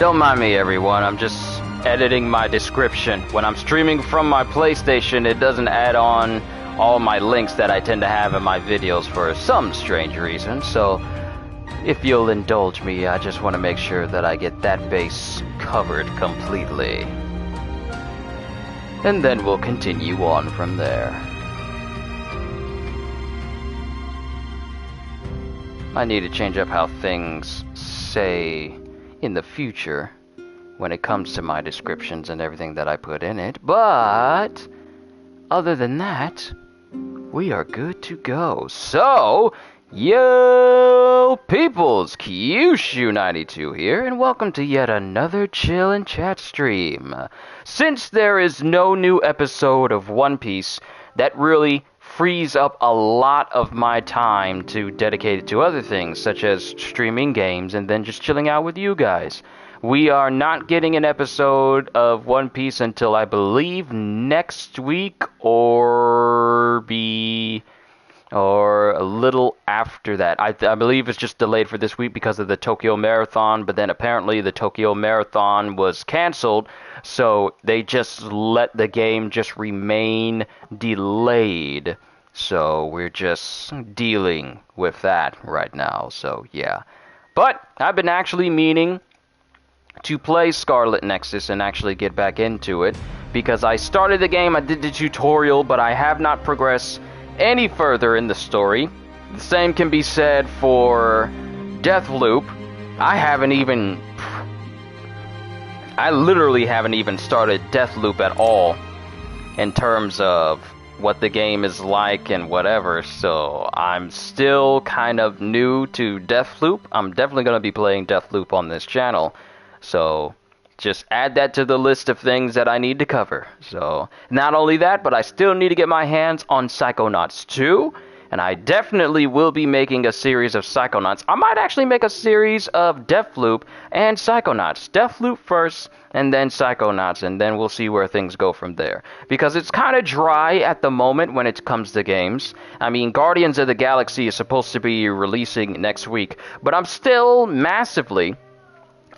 Don't mind me, everyone. I'm just editing my description. When I'm streaming from my PlayStation, it doesn't add on all my links that I tend to have in my videos for some strange reason. So, if you'll indulge me, I just want to make sure that I get that base covered completely. And then we'll continue on from there. I need to change up how things say in the future when it comes to my descriptions and everything that I put in it, but other than that, we are good to go. So, yo peoples, Kyushu92 here, and welcome to yet another chill and chat stream. Since there is no new episode of One Piece, that really frees up a lot of my time to dedicate it to other things, such as streaming games and then just chilling out with you guys. We are not getting an episode of One Piece until I believe next week or a little after that. I believe it's just delayed for this week because of the Tokyo Marathon, but then apparently the Tokyo Marathon was canceled, so they just let the game just remain delayed. So we're just dealing with that right now, so yeah. But I've been actually meaning to play SCARLET Nexus and actually get back into it, because I started the game, I did the tutorial, but I have not progressed any further in the story. The same can be said for Deathloop. I literally haven't even started Deathloop at all in terms of what the game is like and whatever, so I'm still kind of new to Deathloop. I'm definitely going to be playing Deathloop on this channel, so just add that to the list of things that I need to cover. So, not only that, but I still need to get my hands on Psychonauts 2, and I definitely will be making a series of Psychonauts. I might actually make a series of Deathloop and Psychonauts. Deathloop first, and then Psychonauts, and then we'll see where things go from there. Because it's kind of dry at the moment when it comes to games. I mean, Guardians of the Galaxy is supposed to be releasing next week, but I'm still massively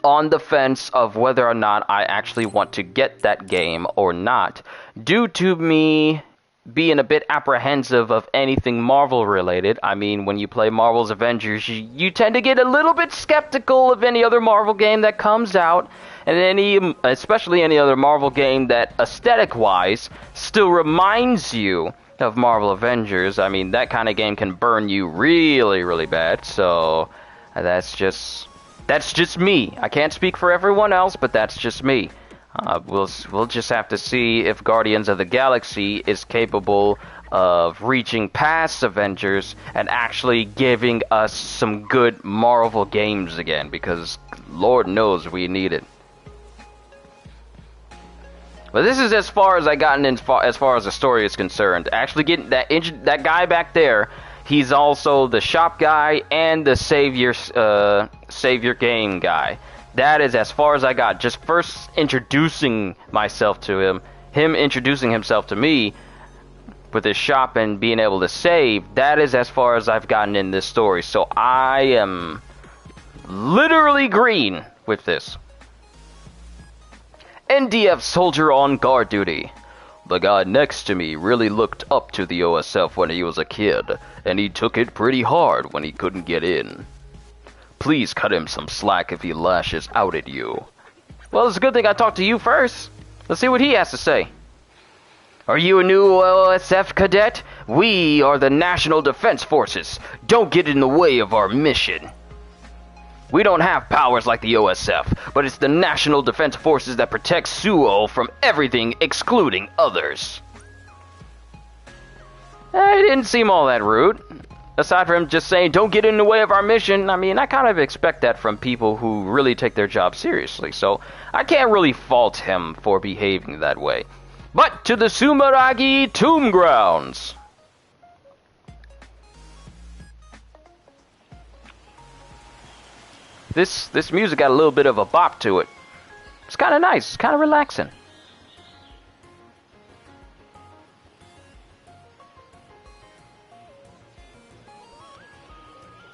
on the fence of whether or not I actually want to get that game or not, due to me being a bit apprehensive of anything Marvel related. I mean, when you play Marvel's Avengers, you tend to get a little bit skeptical of any other Marvel game that comes out, and especially any other Marvel game that aesthetic-wise still reminds you of Marvel Avengers. I mean, that kind of game can burn you really, really bad, so that's just me. I can't speak for everyone else, but that's just me. We'll just have to see if Guardians of the Galaxy is capable of reaching past Avengers and actually giving us some good Marvel games again, because Lord knows we need it. But this is as far as I gotten as far as the story is concerned. Actually getting that guy back there, he's also the shop guy and the Savior game guy. That is as far as I got. Just first introducing myself to him introducing himself to me with his shop and being able to save, that is as far as I've gotten in this story. So I am literally green with this. NDF soldier on guard duty. The guy next to me really looked up to the OSF when he was a kid, and he took it pretty hard when he couldn't get in. Please cut him some slack if he lashes out at you. Well, it's a good thing I talked to you first. Let's see what he has to say. Are you a new OSF cadet? We are the National Defense Forces. Don't get in the way of our mission. We don't have powers like the OSF, but it's the National Defense Forces that protect Suo from everything, excluding others. It didn't seem all that rude. Aside from him just saying, don't get in the way of our mission, I mean, I kind of expect that from people who really take their job seriously, so I can't really fault him for behaving that way. But to the Sumeragi Tomb Grounds. This music got a little bit of a bop to it. It's kind of nice. It's kind of relaxing.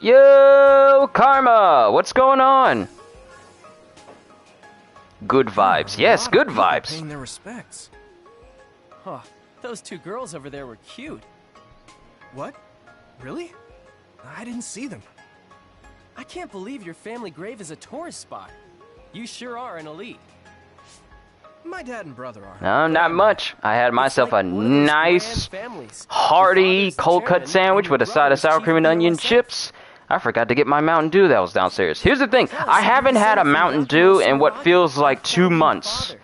Yo, Karma! What's going on? Good vibes. Yes, good vibes. Paying their respects. Huh. Those two girls over there were cute. What? Really? I didn't see them. I can't believe your family grave is a tourist spot. You sure are an elite. My dad and brother are. No, not much. I had myself a nice, hearty, cold-cut sandwich with a side of sour cream and onion chips. I forgot to get my Mountain Dew that was downstairs. Here's the thing. I haven't had a Mountain Dew in what feels like 2 months.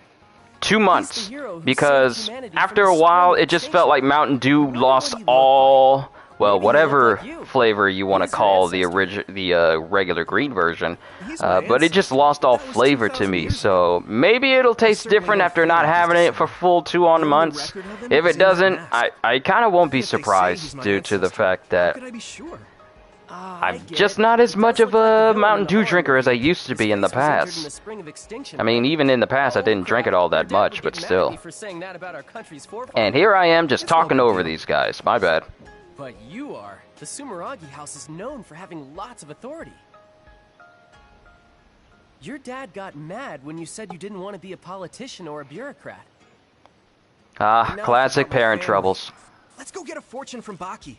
2 months. Because after a while, it just felt like Mountain Dew lost all... well, whatever flavor you want to call the regular green version, but it just lost all flavor to me. So maybe it'll taste different after not having it for full 2 months. If it doesn't, I kind of won't be surprised due to the fact that I'm just not as much of a Mountain Dew drinker as I used to be in the past. I mean, even in the past, I didn't drink it all that much, but still. And here I am just talking over these guys. My bad. But you are. The Sumeragi house is known for having lots of authority. Your dad got mad when you said you didn't want to be a politician or a bureaucrat. Ah, classic parent troubles. Let's go get a fortune from Baki.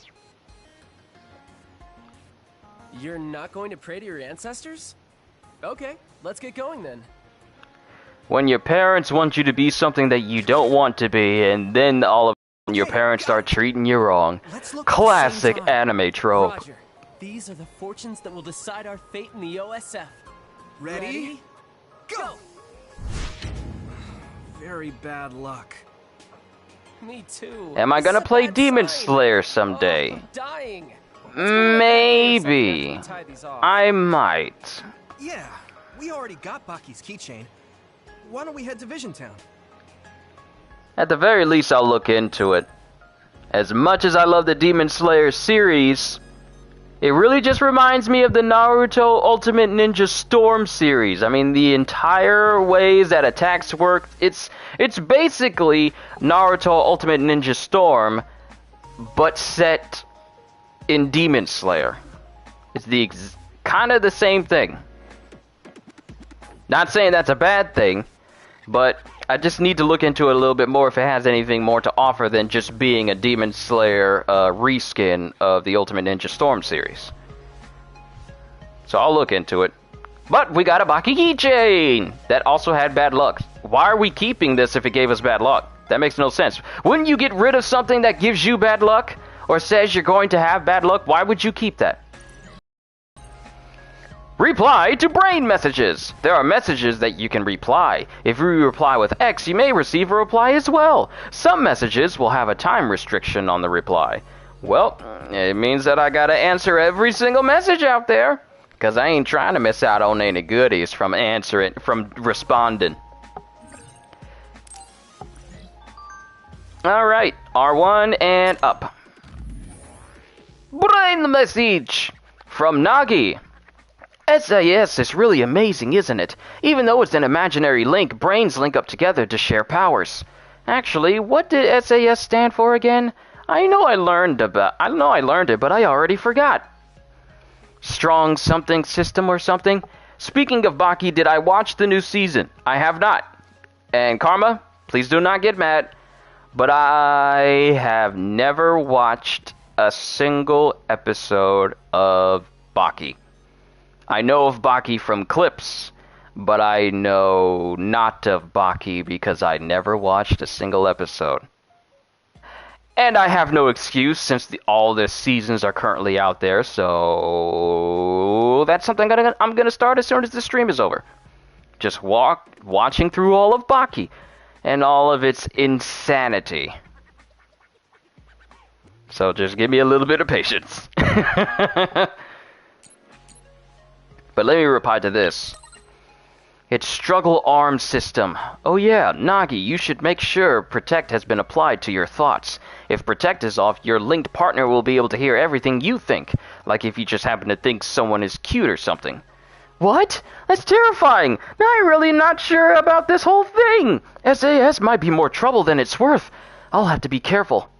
You're not going to pray to your ancestors? Okay, let's get going then. When your parents want you to be something that you don't want to be, and then all of your parents start treating you wrong. Classic anime trope. Roger. These are the fortunes that will decide our fate in the OSF. Ready? Go! Very bad luck. Me too. Am I gonna play Demon Slayer someday? I'm dying. Maybe. I might. Yeah, we already got Baki's keychain. Why don't we head to Vision Town? At the very least, I'll look into it. As much as I love the Demon Slayer series, it really just reminds me of the Naruto Ultimate Ninja Storm series. I mean, the entire ways that attacks work, it's basically Naruto Ultimate Ninja Storm, but set in Demon Slayer. It's the kind of the same thing. Not saying that's a bad thing, but I just need to look into it a little bit more if it has anything more to offer than just being a Demon Slayer reskin of the Ultimate Ninja Storm series. So I'll look into it. But we got a Baki keychain that also had bad luck. Why are we keeping this if it gave us bad luck? That makes no sense. Wouldn't you get rid of something that gives you bad luck or says you're going to have bad luck? Why would you keep that? Reply to brain messages. There are messages that you can reply. If you reply with X, you may receive a reply as well. Some messages will have a time restriction on the reply. Well, it means that I gotta answer every single message out there, because I ain't trying to miss out on any goodies from responding. Alright, R1 and up. Brain message from Nagi. SAS is really amazing, isn't it? Even though it's an imaginary link, brains link up together to share powers. Actually, what did SAS stand for again? I know I learned it, but I already forgot. Strong something system or something? Speaking of Baki, did I watch the new season? I have not. And Karma, please do not get mad, but I have never watched a single episode of Baki. I know of Baki from clips, but I know not of Baki because I never watched a single episode. And I have no excuse since all the seasons are currently out there, so that's something I'm gonna start as soon as the stream is over. Just watching through all of Baki and all of its insanity. So just give me a little bit of patience. But let me reply to this. It's struggle arm system. Oh yeah, Nagi, you should make sure Protect has been applied to your thoughts. If Protect is off, your linked partner will be able to hear everything you think. Like if you just happen to think someone is cute or something. What? That's terrifying. I'm really not sure about this whole thing. SAS might be more trouble than it's worth. I'll have to be careful.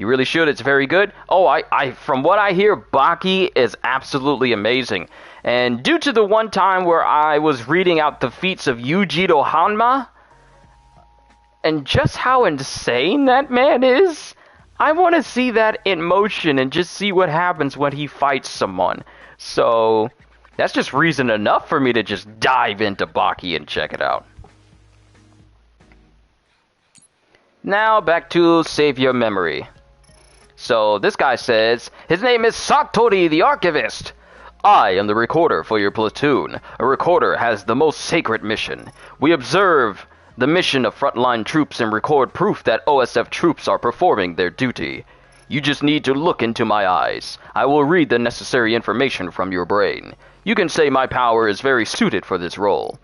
You really should. It's very good. Oh, I from what I hear, Baki is absolutely amazing. And due to the one time where I was reading out the feats of Yujiro Hanma, and just how insane that man is, I want to see that in motion and just see what happens when he fights someone. So, that's just reason enough for me to just dive into Baki and check it out. Now, back to Save Your Memory. So, this guy says, his name is Satori the Archivist. I am the recorder for your platoon. A recorder has the most sacred mission. We observe the mission of frontline troops and record proof that OSF troops are performing their duty. You just need to look into my eyes. I will read the necessary information from your brain. You can say my power is very suited for this role.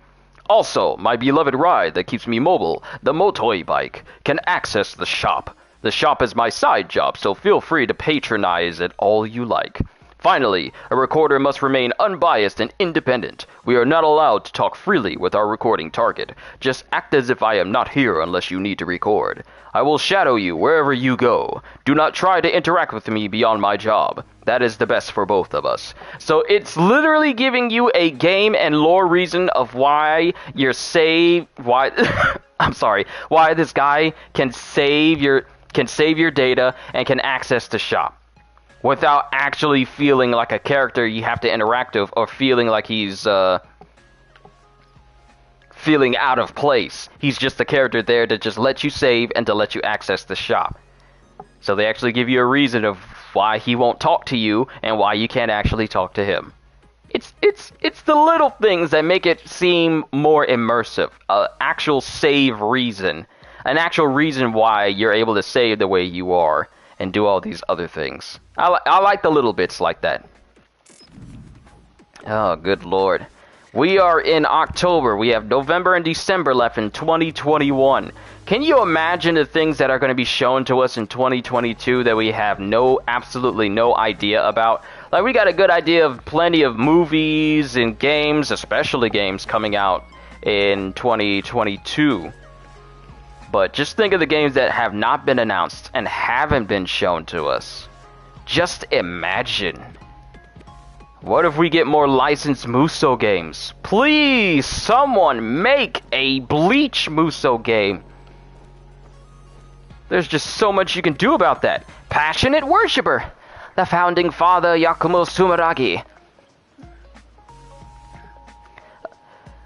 Also, my beloved ride that keeps me mobile, the Motoi bike, can access the shop. The shop is my side job, so feel free to patronize it all you like. Finally, a recorder must remain unbiased and independent. We are not allowed to talk freely with our recording target. Just act as if I am not here unless you need to record. I will shadow you wherever you go. Do not try to interact with me beyond my job. That is the best for both of us. So it's literally giving you a game and lore reason of why you're why this guy can save your data and can access the shop without actually feeling like a character you have to interact with, or feeling like he's feeling out of place. He's just a character there to just let you save and to let you access the shop. So they actually give you a reason of why he won't talk to you and why you can't actually talk to him. It's the little things that make it seem more immersive. Actual save reason. An actual reason why you're able to save the way you are and do all these other things. I like the little bits like that. Oh, good lord. We are in October. We have November and December left in 2021. Can you imagine the things that are going to be shown to us in 2022 that we have absolutely no idea about? Like, we got a good idea of plenty of movies and games, especially games, coming out in 2022. But just think of the games that have not been announced and haven't been shown to us. Just imagine. What if we get more licensed Muso games? Please, someone make a Bleach Muso game. There's just so much you can do about that. Passionate Worshipper. The founding father Yakumo Sumeragi.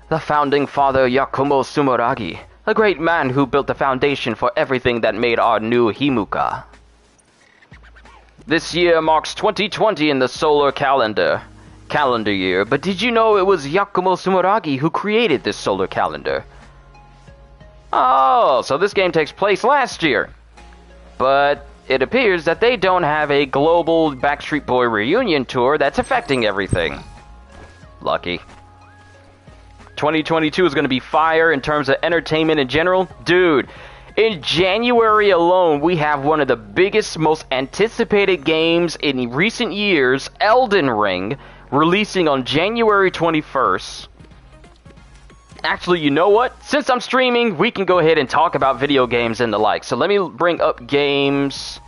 The founding father Yakumo Sumeragi. A great man who built the foundation for everything that made our new Himuka. This year marks 2020 in the solar calendar year, but did you know it was Yakumo Sumeragi who created this solar calendar? Oh, so this game takes place last year. But it appears that they don't have a global Backstreet Boy reunion tour that's affecting everything. Lucky. 2022 is going to be fire in terms of entertainment in general. Dude, in January alone, we have one of the biggest, most anticipated games in recent years, Elden Ring, releasing on January 21st. Actually, you know what? Since I'm streaming, we can go ahead and talk about video games and the like. So let me bring up games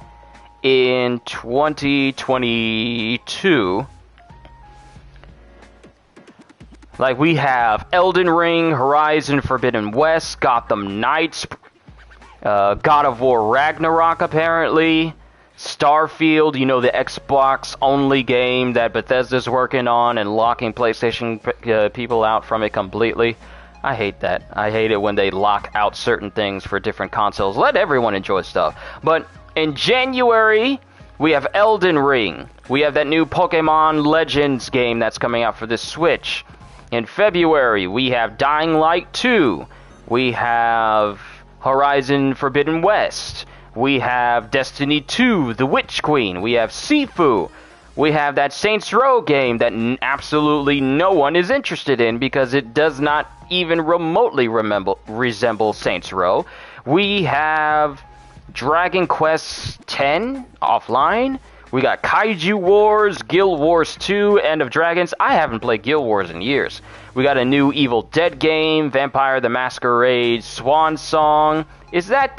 in 2022. Like, we have Elden Ring, Horizon Forbidden West, Gotham Knights, God of War Ragnarok, apparently, Starfield, you know, the Xbox-only game that Bethesda's working on and locking PlayStation people out from it completely. I hate that. I hate it when they lock out certain things for different consoles. Let everyone enjoy stuff. But in January, we have Elden Ring. We have that new Pokemon Legends game that's coming out for the Switch. In February, we have Dying Light 2. We have Horizon Forbidden West. We have Destiny 2, The Witch Queen. We have Sifu. We have that Saints Row game that absolutely no one is interested in because it does not even remotely resemble Saints Row. We have Dragon Quest X offline. We got Kaiju Wars, Guild Wars 2, End of Dragons. I haven't played Guild Wars in years. We got a new Evil Dead game, Vampire the Masquerade, Swan Song. Is that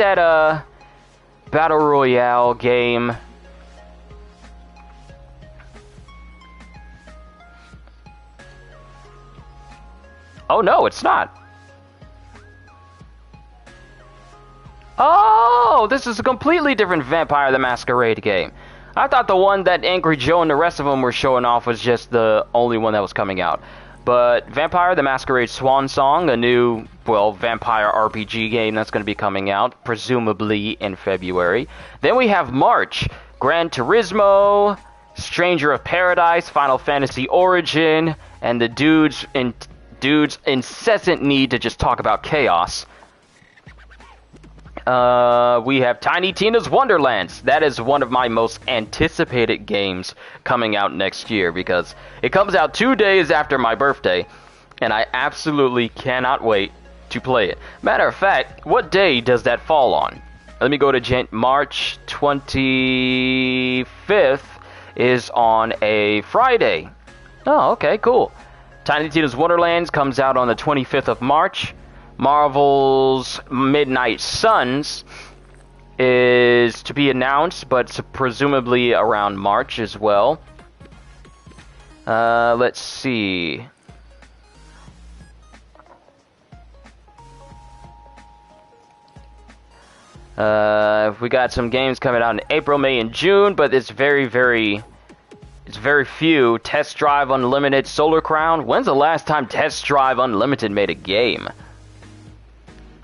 Battle Royale game. Oh no, it's not. Oh, this is a completely different Vampire the Masquerade game. I thought the one that Angry Joe and the rest of them were showing off was just the only one that was coming out. But Vampire the Masquerade Swan Song, a new, well, vampire RPG game that's going to be coming out, presumably in February. Then we have March, Gran Turismo, Stranger of Paradise, Final Fantasy Origin, and the dude's incessant need to just talk about chaos. We have Tiny Tina's Wonderlands. That is one of my most anticipated games coming out next year because it comes out 2 days after my birthday, and I absolutely cannot wait to play it. Matter of fact, what day does that fall on? Let me go to March 25th is on a Friday. Oh, okay, cool. Tiny Tina's Wonderlands comes out on the 25th of March. Marvel's Midnight Suns is to be announced, but presumably around March as well. Let's see. We got some games coming out in April, May, and June, but it's very few. Test Drive Unlimited, Solar Crown. When's the last time Test Drive Unlimited made a game?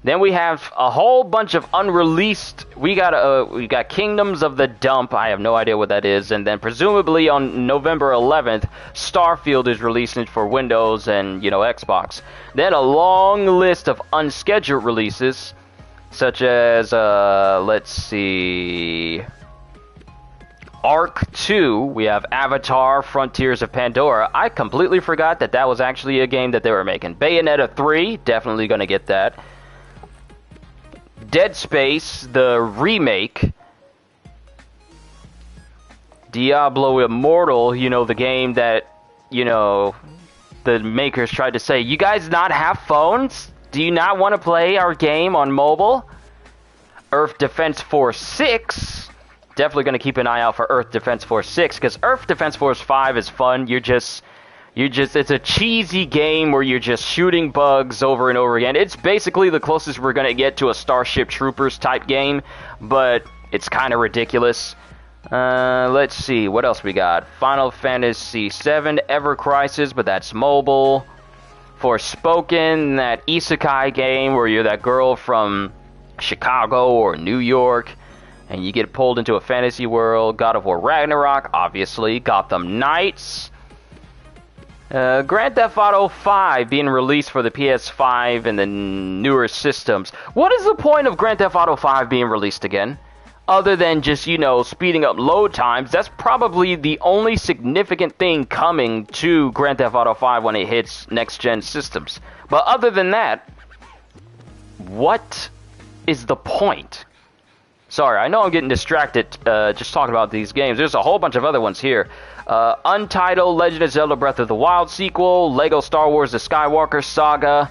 Then we have a whole bunch of unreleased. We got Kingdoms of the Dump. I have no idea what that is. And then presumably on November 11th, Starfield is releasing for Windows and Xbox. Then a long list of unscheduled releases, such as let's see, Arc 2. We have Avatar: Frontiers of Pandora. I completely forgot that was actually a game that they were making. Bayonetta 3, definitely gonna get that. Dead Space, the remake. Diablo Immortal, the game that, the makers tried to say, you guys not have phones? Do you not want to play our game on mobile? Earth Defense Force 6. Definitely going to keep an eye out for Earth Defense Force 6, because Earth Defense Force 5 is fun. It's a cheesy game where you're just shooting bugs over and over again. It's basically the closest we're going to get to a Starship Troopers type game, but it's kind of ridiculous. Let's see, what else we got? Final Fantasy VII, Ever Crisis, but that's mobile. Forspoken, that isekai game where you're that girl from Chicago or New York, and you get pulled into a fantasy world. God of War Ragnarok, obviously. Gotham Knights. Grand Theft Auto 5 being released for the PS5 and the newer systems. What is the point of Grand Theft Auto 5 being released again? Other than just, speeding up load times. That's probably the only significant thing coming to Grand Theft Auto 5 when it hits next-gen systems. But other than that, what is the point? Sorry, I know I'm getting distracted just talking about these games. There's a whole bunch of other ones here. Untitled Legend of Zelda Breath of the Wild sequel, Lego Star Wars The Skywalker Saga.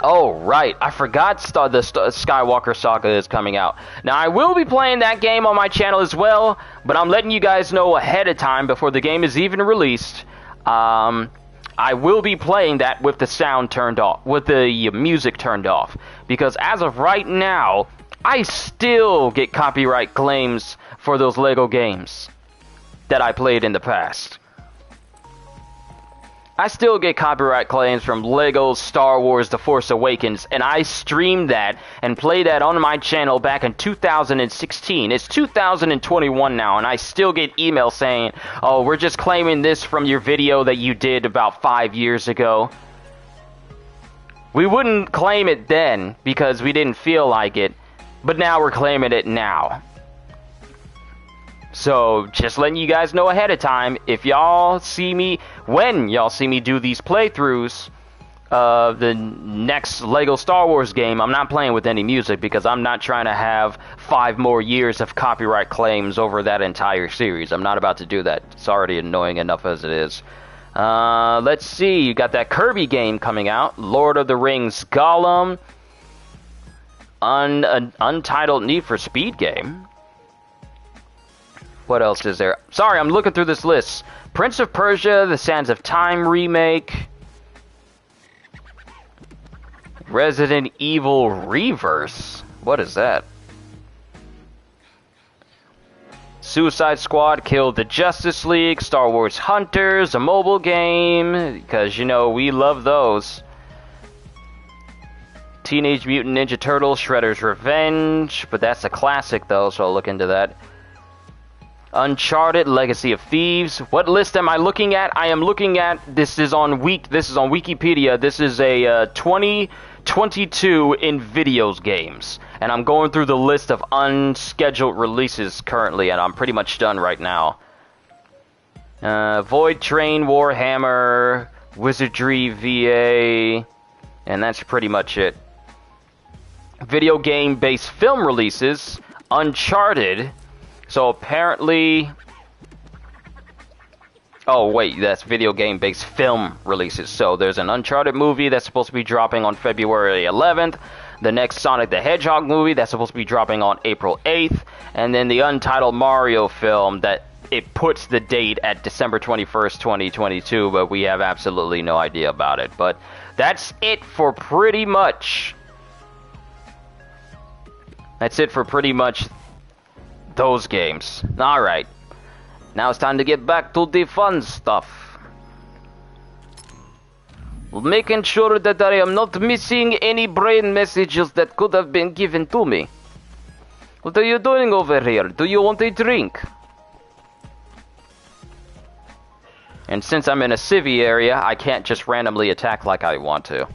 Oh, right, I forgot the Skywalker Saga is coming out. Now, I will be playing that game on my channel as well, but I'm letting you guys know ahead of time before the game is even released. I will be playing that with the sound turned off, with the music turned off, because as of right now, I still get copyright claims for those Lego games that I played in the past. I still get copyright claims from Lego Star Wars The Force Awakens, and I streamed that and played that on my channel back in 2016. It's 2021 now, and I still get emails saying, oh, we're just claiming this from your video that you did about 5 years ago. We wouldn't claim it then because we didn't feel like it, but now we're claiming it now. So, just letting you guys know ahead of time, if y'all see me, when y'all see me do these playthroughs of the next Lego Star Wars game, I'm not playing with any music because I'm not trying to have 5 more years of copyright claims over that entire series. I'm not about to do that. It's already annoying enough as it is. Let's see, you got that Kirby game coming out, Lord of the Rings Gollum. An Untitled Need for Speed game. What else is there? Sorry, I'm looking through this list. Prince of Persia, The Sands of Time remake. Resident Evil Reverse. What is that? Suicide Squad Killed the Justice League. Star Wars Hunters, a mobile game. Because, you know, we love those. Teenage Mutant Ninja Turtles, Shredder's Revenge. But that's a classic, though, so I'll look into that. Uncharted Legacy of Thieves. What list am I looking at? I am looking at, this is on Wikipedia. This is a 2022 in videos games. And I'm going through the list of unscheduled releases currently, and I'm pretty much done right now. Void Train, Warhammer, Wizardry VA, and that's pretty much it. Video game based film releases. Uncharted. So apparently, oh wait, that's video game based film releases. So there's an Uncharted movie that's supposed to be dropping on February 11th. The next Sonic the Hedgehog movie that's supposed to be dropping on April 8th. And then the Untitled Mario film that it puts the date at December 21st, 2022. But we have absolutely no idea about it. But that's it for pretty much. That's it for pretty much those games. Alright. Now it's time to get back to the fun stuff. Making sure that I am not missing any brain messages that could have been given to me. What are you doing over here? Do you want a drink? And since I'm in a civvy area, I can't just randomly attack like I want to.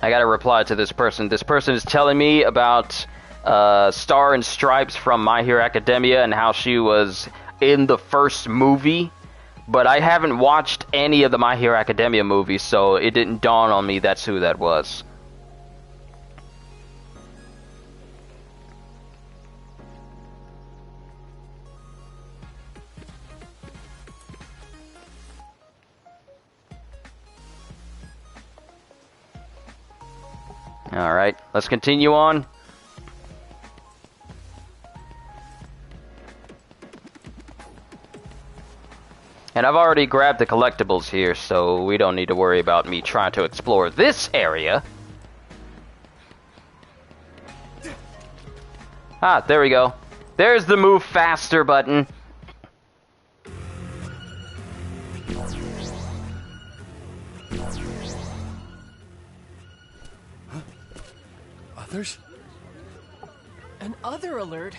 I gotta reply to this person. This person is telling me about Star and Stripes from My Hero Academia and how she was in the first movie. But I haven't watched any of the My Hero Academia movies, so it didn't dawn on me that's who that was. Alright, let's continue on. And I've already grabbed the collectibles here, so we don't need to worry about me trying to explore this area. Ah, there we go. There's the move faster button. Others? An other alert?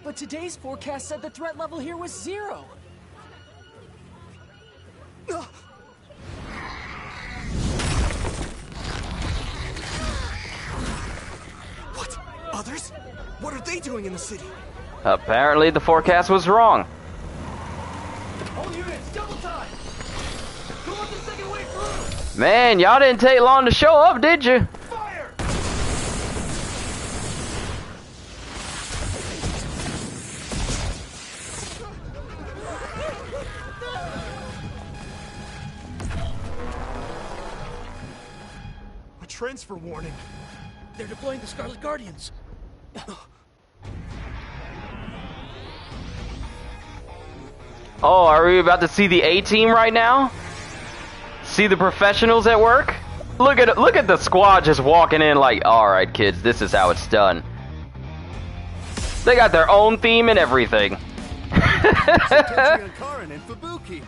But today's forecast said the threat level here was 0. What? Others? What are they doing in the city? Apparently the forecast was wrong. All units, double time! Go up the second way through! Man, y'all didn't take long to show up, did you? Fire! A transfer warning. They're deploying the Scarlet Guardians. Oh, are we about to see the A-team right now? See the professionals at work? Look at the squad just walking in like, alright kids, this is how it's done. They got their own theme and everything. Tetsuya Karin and Fubuki.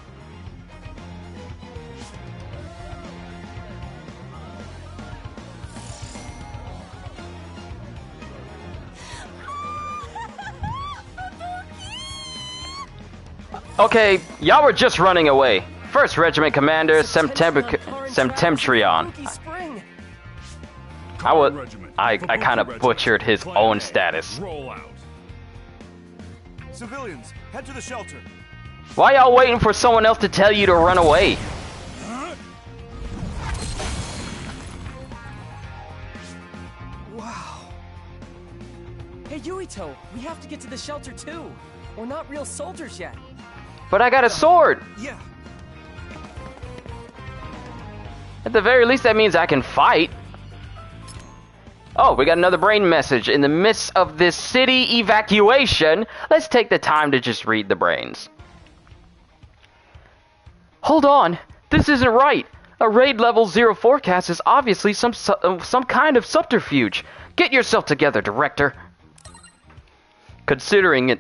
Okay, y'all were just running away. First Regiment Commander, Septemtrion. I kind of butchered his own status. Roll out. Civilians, head to the shelter. Why y'all waiting for someone else to tell you to run away? Wow. Hey, Yuito, we have to get to the shelter too. We're not real soldiers yet. But I got a sword! Yeah. At the very least, that means I can fight. Oh, we got another brain message. In the midst of this city evacuation, let's take the time to just read the brains. Hold on, this isn't right. A raid level 0 forecast is obviously some kind of subterfuge. Get yourself together, Director. Considering it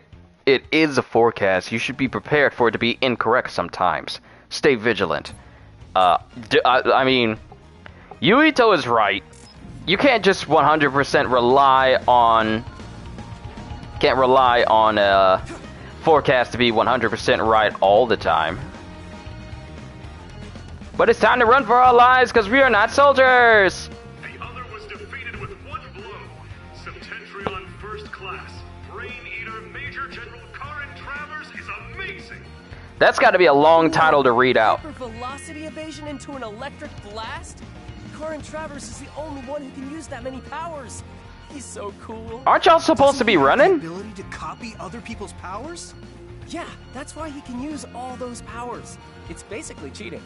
is a forecast, you should be prepared for it to be incorrect sometimes. Stay vigilant. I mean, Yuito is right. You can't just 100% rely on... Can't rely on a forecast to be 100% right all the time. But it's time to run for our lives, because we are not soldiers! The other was defeated with one blow. Septentrion First Class, Brain Eater Major General Karin Travers is amazing! That's got to be a long title to read out. Hyper velocity evasion into an electric blast? Karin Travers is the only one who can use that many powers. He's so cool. Aren't y'all supposed to be running? The ability to copy other people's powers? Yeah, that's why he can use all those powers. It's basically cheating.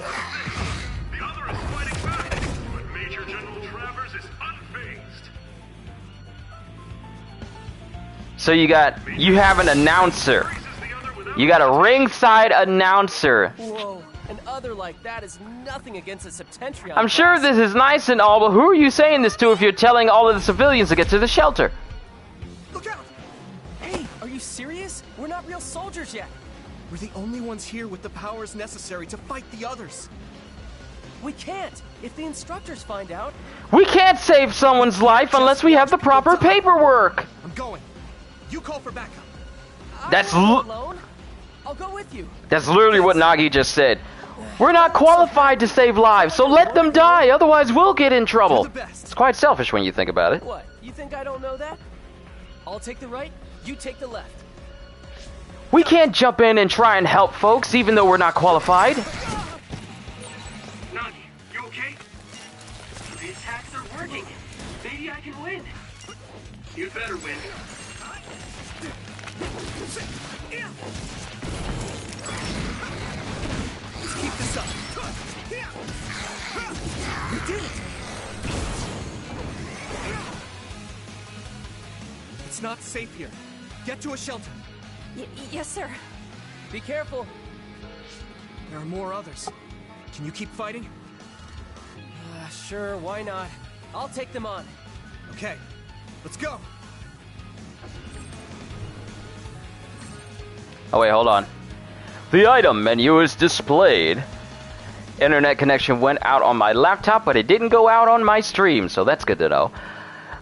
The other is fighting back, but Major General Travers is unfazed. So you have an announcer. You got a ringside announcer. Whoa, an other like that is nothing against a Septentrion. I'm sure this is nice and all, but who are you saying this to if you're telling all of the civilians to get to the shelter? Look out! Hey, are you serious? We're not real soldiers yet. We're the only ones here with the powers necessary to fight the others. We can't. If the instructors find out. We can't save someone's life unless we have the proper paperwork. I'm going. You call for backup. That's I'm not alone. I'll go with you. That's literally what Nagi just said. We're not qualified to save lives, so let them die, otherwise we'll get in trouble. It's quite selfish when you think about it. What? You think I don't know that? I'll take the right, you take the left. We can't jump in and try and help folks, even though we're not qualified. Nagi, you okay? The attacks are working. Maybe I can win. You better win. Let's keep this up. We did it! It's not safe here. Get to a shelter. Yes, sir. Be careful. There are more others. Can you keep fighting? Sure, why not? I'll take them on. Okay, let's go. Oh wait, hold on. The item menu is displayed. Internet connection went out on my laptop, but it didn't go out on my stream, so that's good to know.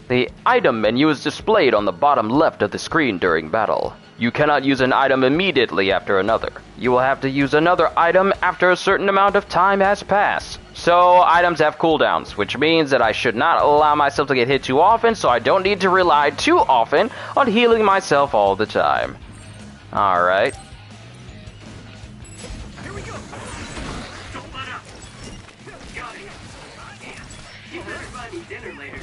The item menu is displayed on the bottom left of the screen during battle. You cannot use an item immediately after another. You will have to use another item after a certain amount of time has passed. So, items have cooldowns, which means that I should not allow myself to get hit too often, so I don't need to rely too often on healing myself all the time. Alright. Here we go. Don't let up. Got it. You better buy me dinner later.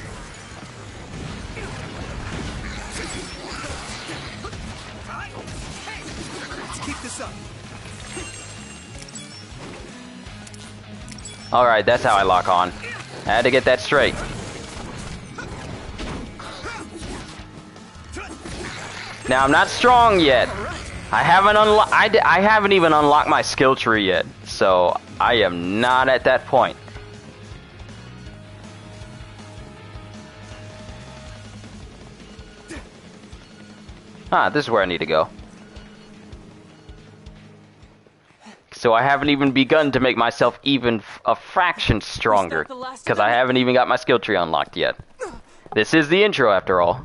Let's keep this up. Alright, that's how I lock on. I had to get that straight. Now, I'm not strong yet. I haven't even unlocked my skill tree yet, so I am not at that point. Ah, this is where I need to go. So I haven't even begun to make myself even a fraction stronger, because I haven't even got my skill tree unlocked yet. This is the intro, after all.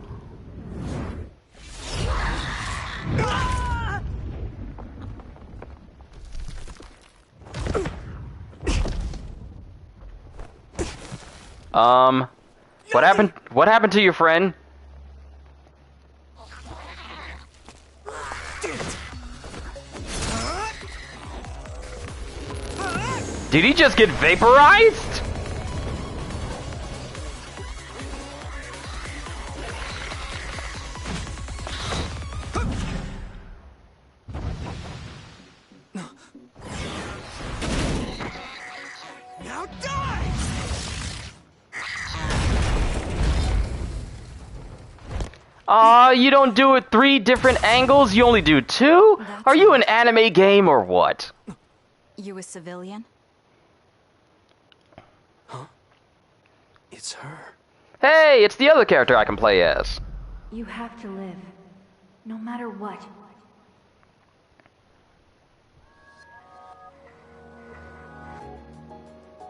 What happened to your friend? Did he just get vaporized? Aw, you don't do it 3 different angles? You only do 2? Are you an anime game or what? You a civilian? Huh? It's her. Hey, it's the other character I can play as. You have to live, no matter what.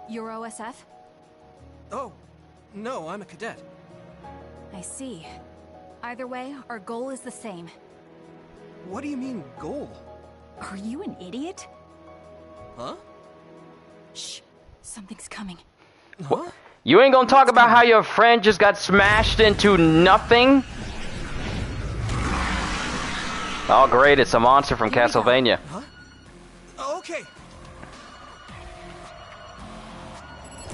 You're OSF? Oh, no, I'm a cadet. I see. Either way, our goal is the same. What do you mean, goal? Are you an idiot? Huh? Shh. Something's coming. Huh? You ain't gonna talk about how your friend just got smashed into nothing? Oh great, it's a monster from Castlevania. Huh? Okay.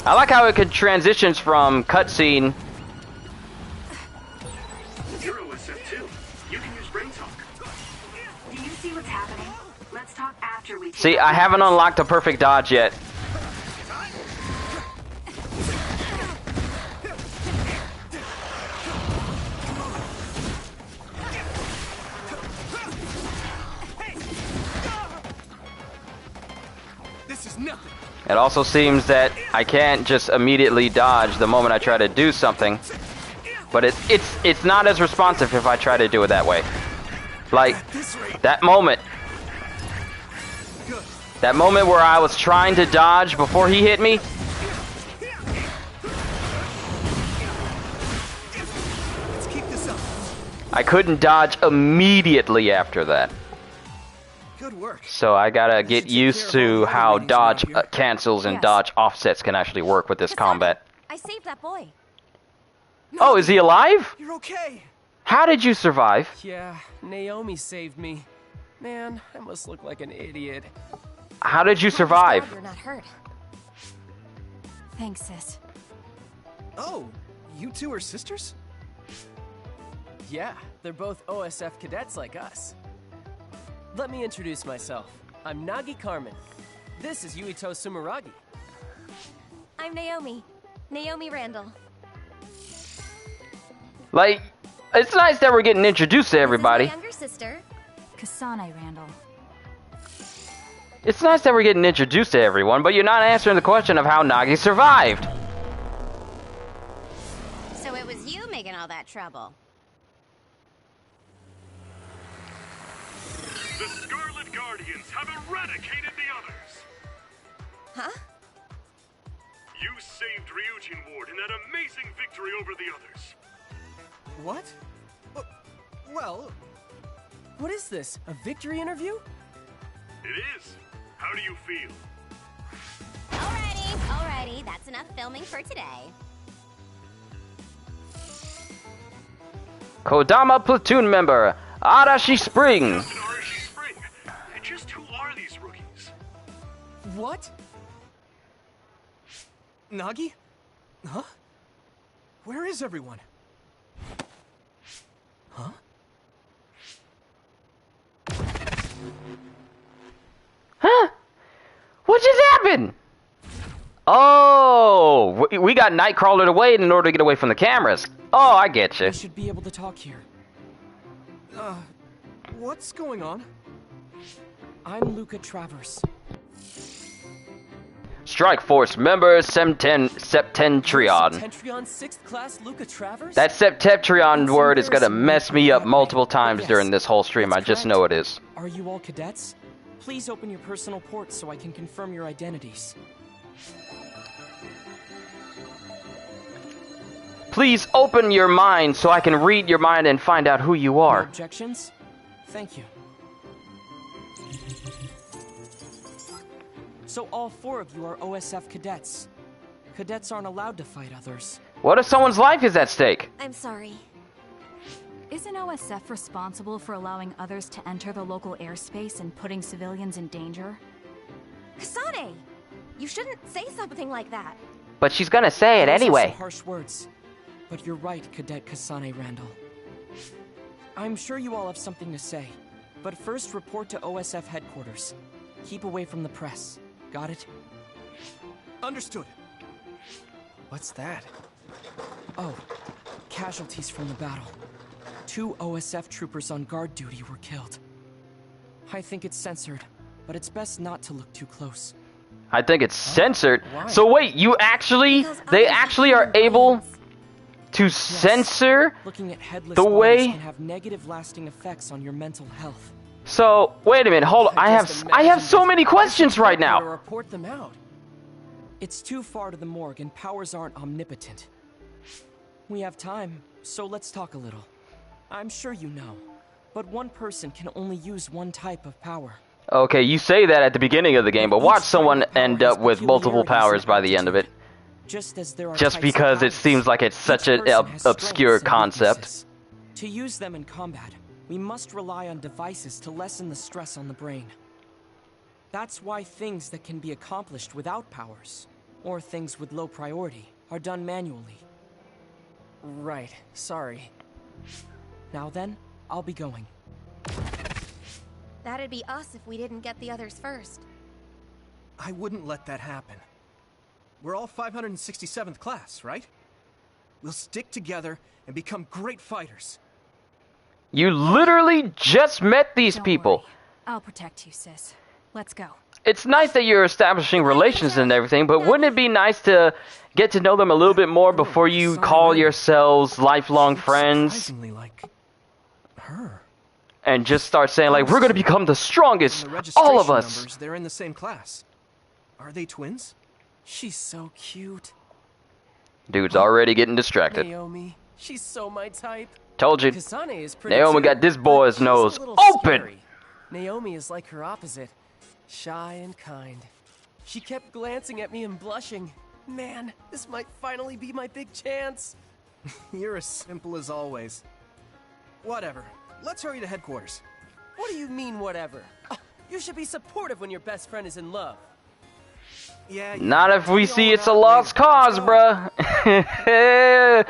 I like how it could transitions from cutscene. You're OSF too. You can use brain talk. Do you see what's happening? Let's talk after we See, I haven't unlocked a perfect dodge yet. This is nothing. It also seems that I can't just immediately dodge the moment I try to do something. But it's not as responsive if I try to do it that way. Like, that moment. That moment where I was trying to dodge before he hit me. Let's keep this up. I couldn't dodge immediately after that. Good work. So I gotta get used to how dodge cancels and dodge offsets can actually work with this combat. I saved that boy. Oh, is he alive? You're okay. How did you survive? Yeah, Naomi saved me. Man, I must look like an idiot. How did you survive? You're not hurt. Thanks, sis. Oh, you two are sisters? Yeah, they're both OSF cadets like us. Let me introduce myself. I'm Nagi Carmen. This is Yuito Sumeragi. I'm Naomi. Naomi Randall. Like, it's nice that we're getting introduced to everybody. This is my younger sister, Kasane Randall. It's nice that we're getting introduced to everyone, but you're not answering the question of how Nagi survived. So it was you making all that trouble. The Scarlet Guardians have eradicated the others. Huh? You saved Ryujin Ward in that amazing victory over the others. What? Well... What is this? A victory interview? It is. How do you feel? Alrighty. That's enough filming for today. Kodama platoon member, Arashi Spring. Captain Arashi Spring. Just who are these rookies? What? Nagi? Huh? Where is everyone? Huh? Huh? What just happened? Oh, we got Nightcrawler away in order to get away from the cameras. Oh, I get you. We should be able to talk here. What's going on? I'm Luca Travers. Strike Force member Septentrion. Septentrion 6th class Luca Travers? That Septentrion word is gonna mess me up multiple times during this whole stream. I just know it is. Are you all cadets? Please open your personal ports so I can confirm your identities. Please open your mind so I can read your mind and find out who you No are. objections? Thank you. So all 4 of you are OSF cadets. Cadets aren't allowed to fight others. What if someone's life is at stake? I'm sorry. Isn't OSF responsible for allowing others to enter the local airspace and putting civilians in danger? Kasane! You shouldn't say something like that. But she's gonna say it Those are anyway. some harsh words. But you're right, Cadet Kasane Randall. I'm sure you all have something to say. But first report to OSF headquarters. Keep away from the press. Got it? Understood. What's that? Oh, casualties from the battle. 2 OSF troopers on guard duty were killed. I think it's censored, but it's best not to look too close. I think it's censored. Why? So wait, they actually are able to censor Looking at headless the bodies way. can have negative lasting effects on your mental health. So wait a minute, hold on. I have so many questions right To now. report them out. It's too far to the morgue, and powers aren't omnipotent. We have time, so let's talk a little. I'm sure you know, but one person can only use one type of power. Okay, you say that at the beginning of the game, but watch someone end up with multiple powers by the end of it. Just as there are Just types of because it powers, seems like it's such each an person has obscure strengths and concept. weaknesses. To use them in combat, we must rely on devices to lessen the stress on the brain. That's why things that can be accomplished without powers, or things with low priority, are done manually. Right, sorry. Now then, I'll be going. That'd be us if we didn't get the others first. I wouldn't let that happen. We're all 567th class, right? We'll stick together and become great fighters. You literally just met these Don't people. worry. I'll protect you, sis. Let's go. It's nice that you're establishing relations and everything, but wouldn't it be nice to get to know them a little bit more before you call yourselves lifelong friends Surprisingly like her. and just start saying like, we're gonna become the strongest, And the registration all of us. numbers, they're in the same class. Are they twins? She's so cute. Dude's already getting distracted. Naomi, she's so my type. Told you. Kasane is pretty Naomi too, got this but boy's she's a nose little open. scary. Naomi is like her opposite. Shy and kind. She kept glancing at me and blushing. Man, this might finally be my big chance. You're as simple as always. Whatever. Let's hurry to headquarters. What do you mean, whatever? You should be supportive when your best friend is in love. Yeah. Not if we all see it's a around lost later. cause, Let's go. bruh.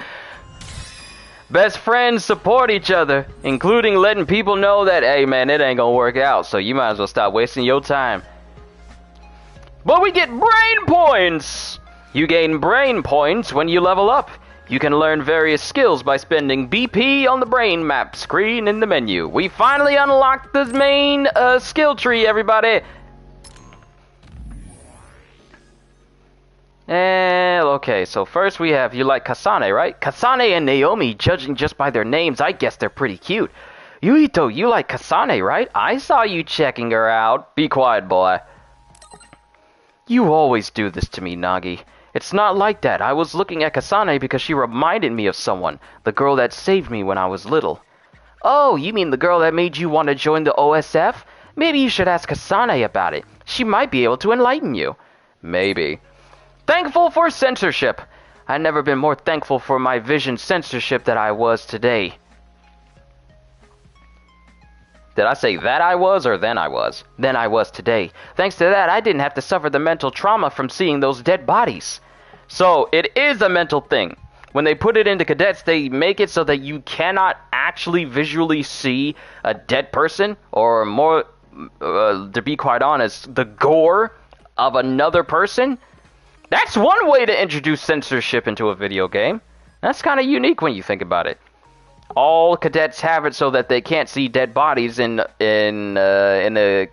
Best friends support each other, including letting people know that, hey man, it ain't gonna work out, so you might as well stop wasting your time. But we get brain points! You gain brain points when you level up. You can learn various skills by spending BP on the brain map screen in the menu. We finally unlocked the main skill tree, everybody! Okay, so first we have, you like Kasane, right? Kasane and Naomi, judging just by their names, I guess they're pretty cute. Yuito, you like Kasane, right? I saw you checking her out. Be quiet, boy. You always do this to me, Nagi. It's not like that. I was looking at Kasane because she reminded me of someone. The girl that saved me when I was little. Oh, you mean the girl that made you want to join the OSF? Maybe you should ask Kasane about it. She might be able to enlighten you. Maybe. Thankful for censorship. I've never been more thankful for my vision censorship than I was today. Did I say that I was or then I was? Then I was today. Thanks to that, I didn't have to suffer the mental trauma from seeing those dead bodies. So, it is a mental thing. When they put it into cadets, they make it so that you cannot actually visually see a dead person, or more, to be quite honest, the gore of another person. That's one way to introduce censorship into a video game. That's kind of unique when you think about it. All cadets have it so that they can't see dead bodies in a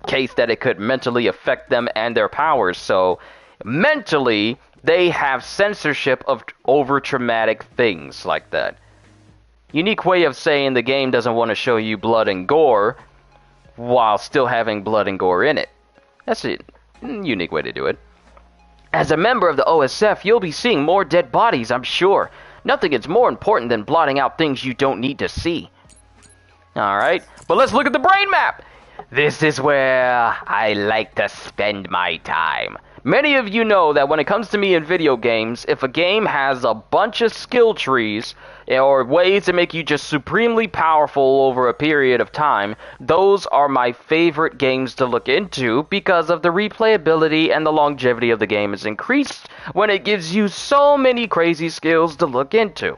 case that it could mentally affect them and their powers. So mentally, they have censorship of over traumatic things like that. Unique way of saying the game doesn't want to show you blood and gore while still having blood and gore in it. That's a unique way to do it. As a member of the OSF, you'll be seeing more dead bodies, I'm sure. Nothing is more important than blotting out things you don't need to see. Alright, but let's look at the brain map! This is where I like to spend my time. Many of you know that when it comes to me in video games, if a game has a bunch of skill trees, or ways to make you just supremely powerful over a period of time, those are my favorite games to look into because of the replayability and the longevity of the game is increased when it gives you so many crazy skills to look into.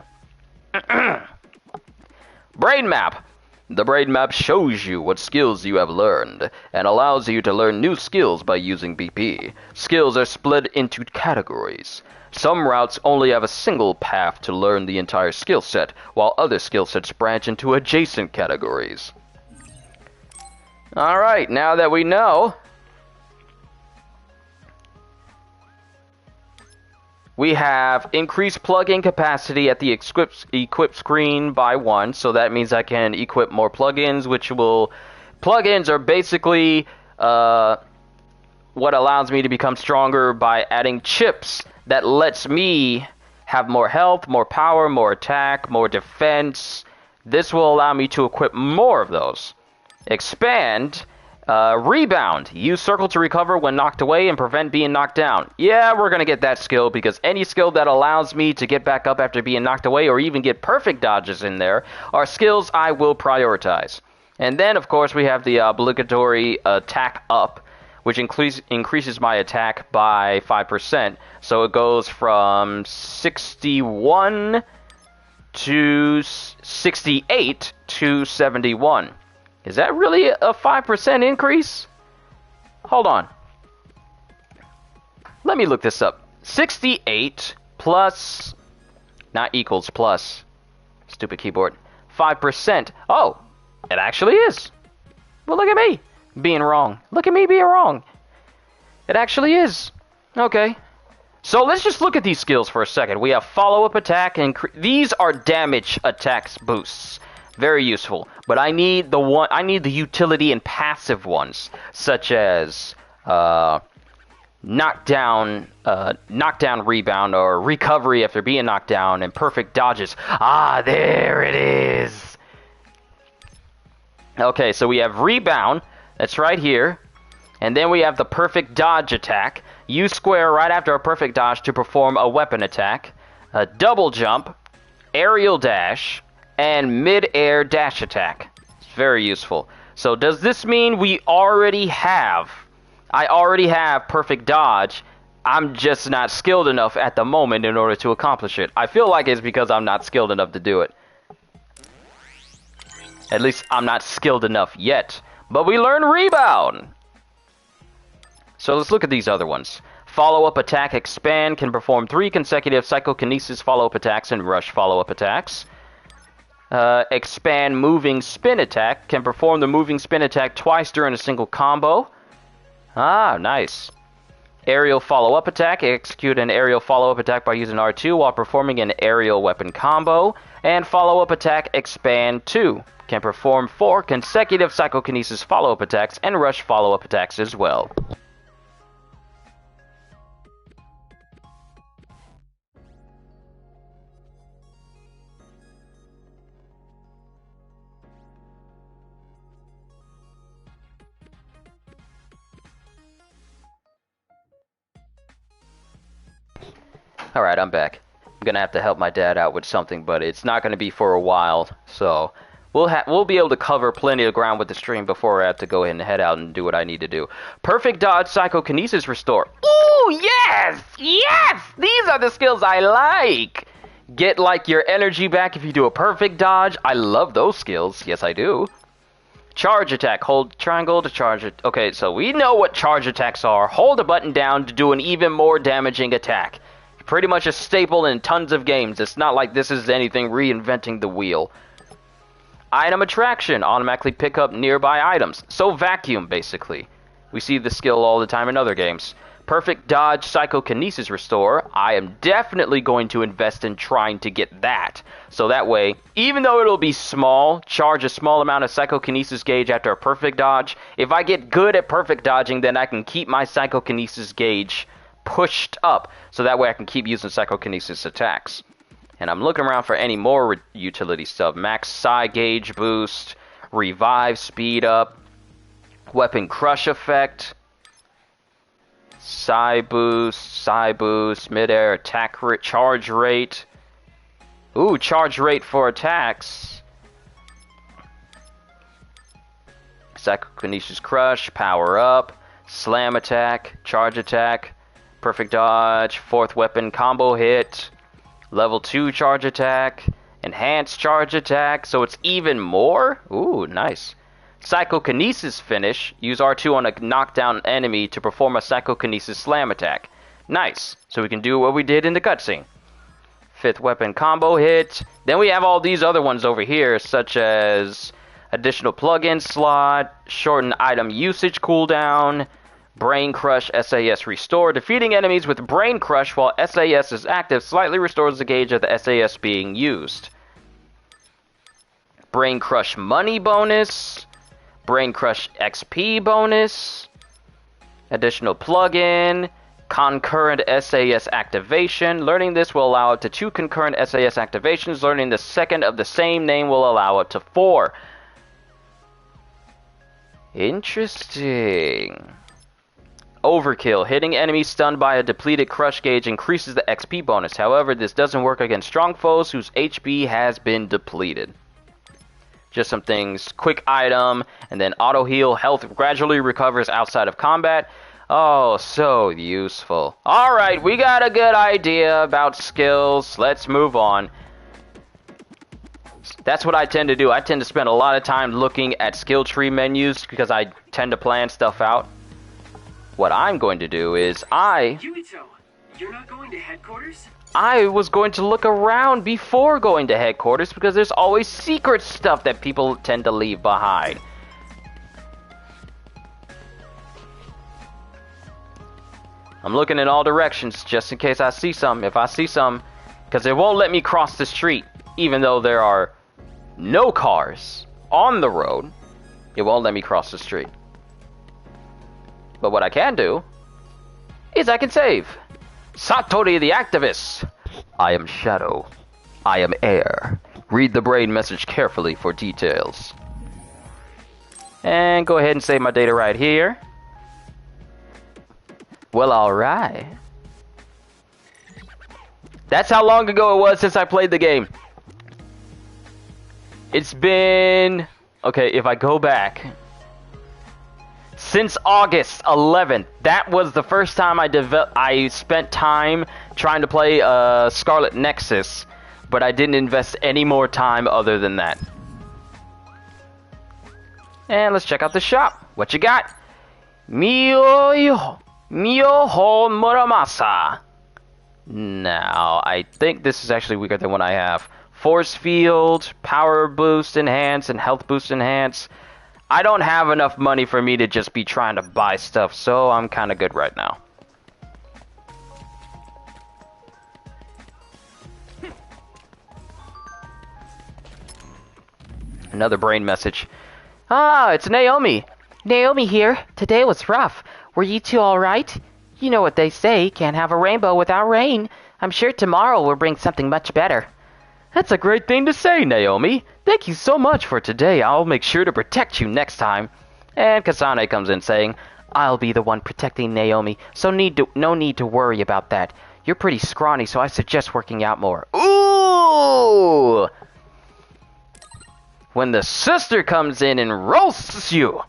Brain map. The brain map shows you what skills you have learned, and allows you to learn new skills by using BP. Skills are split into categories. Some routes only have a single path to learn the entire skill set, while other skill sets branch into adjacent categories. Alright, now that we know, we have increased plug-in capacity at the equip screen by 1, so that means I can equip more plugins, which will... Plugins are basically what allows me to become stronger by adding chips that lets me have more health, more power, more attack, more defense. This will allow me to equip more of those. Expand, rebound. Use circle to recover when knocked away and prevent being knocked down. Yeah, we're going to get that skill because any skill that allows me to get back up after being knocked away or even get perfect dodges in there are skills I will prioritize. And then, of course, we have the obligatory attack up, which increases my attack by 5%. So it goes from 61 to 68 to 71. Is that really a 5% increase? Hold on. Let me look this up. 68 plus, not equals, plus, stupid keyboard, 5%. Oh, it actually is. Well, look at me being wrong. Look at me being wrong. It actually is. Okay. So let's just look at these skills for a second. We have follow-up attack, and these are damage attacks boosts. Very useful. But I need the utility and passive ones, such as knockdown rebound, or recovery after being knocked down, and perfect dodges. Ah, there it is. Okay, so we have rebound. That's right here. And then we have the perfect dodge attack. Use square right after a perfect dodge to perform a weapon attack. A double jump, aerial dash, and mid-air dash attack. It's very useful. So does this mean I already have perfect dodge? I'm just not skilled enough at the moment in order to accomplish it. I feel like it's because I'm not skilled enough to do it. At least I'm not skilled enough yet. But we learn rebound. So let's look at these other ones. Follow-up attack expand can perform 3 consecutive psychokinesis follow-up attacks and rush follow-up attacks. Expand moving spin attack can perform the moving spin attack twice during a single combo. Ah, nice. Aerial follow-up attack. Execute an aerial follow-up attack by using R2 while performing an aerial weapon combo. And follow-up attack expand 2 can perform 4 consecutive psychokinesis follow-up attacks and rush follow-up attacks as well. Alright, I'm back. I'm gonna have to help my dad out with something, but it's not gonna be for a while, so we'll be able to cover plenty of ground with the stream before I have to go ahead and head out and do what I need to do. Perfect dodge psychokinesis restore. Ooh, yes! Yes! These are the skills I like! Get, like, your energy back if you do a perfect dodge. I love those skills. Yes, I do. Charge attack. Hold triangle to charge it. Okay, so we know what charge attacks are. Hold a button down to do an even more damaging attack. Pretty much a staple in tons of games. It's not like this is anything reinventing the wheel. Item attraction. Automatically pick up nearby items. So vacuum, basically. We see the skill all the time in other games. Perfect dodge psychokinesis restore. I am definitely going to invest in trying to get that. So that way, even though it'll be small, charge a small amount of psychokinesis gauge after a perfect dodge. If I get good at perfect dodging, then I can keep my psychokinesis gauge pushed up, so that way I can keep using psychokinesis attacks. And I'm looking around for any more utility stuff. Max psi gauge boost, revive speed up, weapon crush effect, psi boost, mid-air attack charge rate. Ooh, charge rate for attacks. Psychokinesis crush, power up, slam attack, charge attack, perfect dodge, 4th weapon combo hit, level 2 charge attack, Enhanced charge attack, so it's even more? Ooh, nice. Psychokinesis finish. Use R2 on a knockdown enemy to perform a psychokinesis slam attack. Nice. So we can do what we did in the cutscene. 5th weapon combo hit. Then we have all these other ones over here, such as additional plug-in slot, shorten item usage cooldown, Brain Crush SAS Restore. Defeating enemies with Brain Crush while SAS is active slightly restores the gauge of the SAS being used. Brain Crush Money bonus. Brain Crush XP bonus. Additional plug-in. Concurrent SAS activation. Learning this will allow up to 2 concurrent SAS activations. Learning the second of the same name will allow up to 4. Interesting. Overkill. Hitting enemies stunned by a depleted crush gauge increases the XP bonus. However, this doesn't work against strong foes whose HP has been depleted. Just some things. Quick item, and then auto heal. Health gradually recovers outside of combat. Oh, so useful. Alright, we got a good idea about skills. Let's move on. That's what I tend to do. I tend to spend a lot of time looking at skill tree menus because I tend to plan stuff out. What I'm going to do is Yuito, you're not going to headquarters? I was going to look around before going to headquarters because there's always secret stuff that people tend to leave behind. I'm looking in all directions just in case I see some. If I see some, because it won't let me cross the street, even though there are no cars on the road, it won't let me cross the street. But what I can do is I can save. Satori the Activist. I am Shadow. I am Air. Read the brain message carefully for details. And go ahead and save my data right here. Well, alright. That's how long ago it was since I played the game. It's been... Okay, if I go back... Since August 11th, that was the first time I spent time trying to play SCARLET Nexus, but I didn't invest any more time other than that. And let's check out the shop. What you got? Miyoho Muramasa. Now, I think this is actually weaker than what I have. Force Field, Power Boost Enhance, and Health Boost Enhance. I don't have enough money for me to just be trying to buy stuff, so I'm kind of good right now. Another brain message. Ah, it's Naomi. Naomi here. Today was rough. Were you two alright? You know what they say, can't have a rainbow without rain. I'm sure tomorrow will bring something much better. That's a great thing to say, Naomi. Thank you so much for today. I'll make sure to protect you next time. And Kasane comes in saying, I'll be the one protecting Naomi, so no need to worry about that. You're pretty scrawny, so I suggest working out more. Ooh! When the sister comes in and roasts you.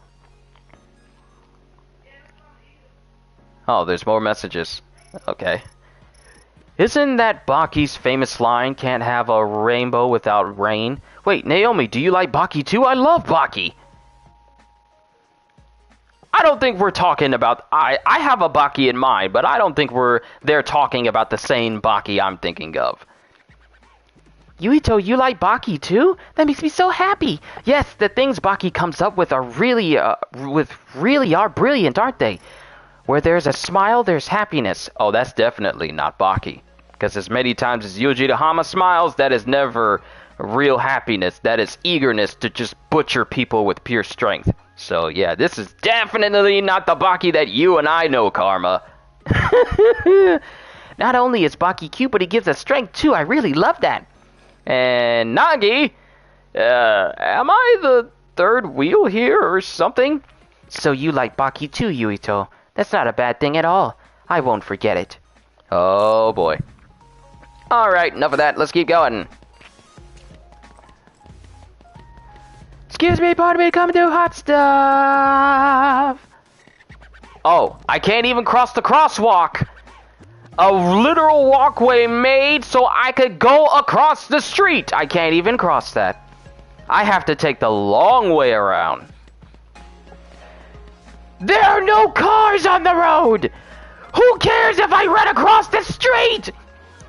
Oh, there's more messages. Okay. Isn't that Baki's famous line, can't have a rainbow without rain? Wait, Naomi, do you like Baki too? I love Baki! I don't think we're talking about... I have a Baki in mind, but I don't think they're talking about the same Baki I'm thinking of. Yuito, you like Baki too? That makes me so happy! Yes, the things Baki comes up with are really are brilliant, aren't they? Where there's a smile, there's happiness. Oh, that's definitely not Baki. Because as many times as Yuji Hama smiles, that is never real happiness. That is eagerness to just butcher people with pure strength. So yeah, this is definitely not the Baki that you and I know, Karma. Not only is Baki cute, but he gives us strength too. I really love that. And Nagi, am I the third wheel here or something? So you like Baki too, Yuito. That's not a bad thing at all. I won't forget it. Oh boy. Alright, enough of that. Let's keep going. Excuse me, pardon me, come do hot stuff. Oh, I can't even cross the crosswalk. a literal walkway made so I could go across the street. I can't even cross that. I have to take the long way around. There are no cars on the road! Who cares if I run across the street?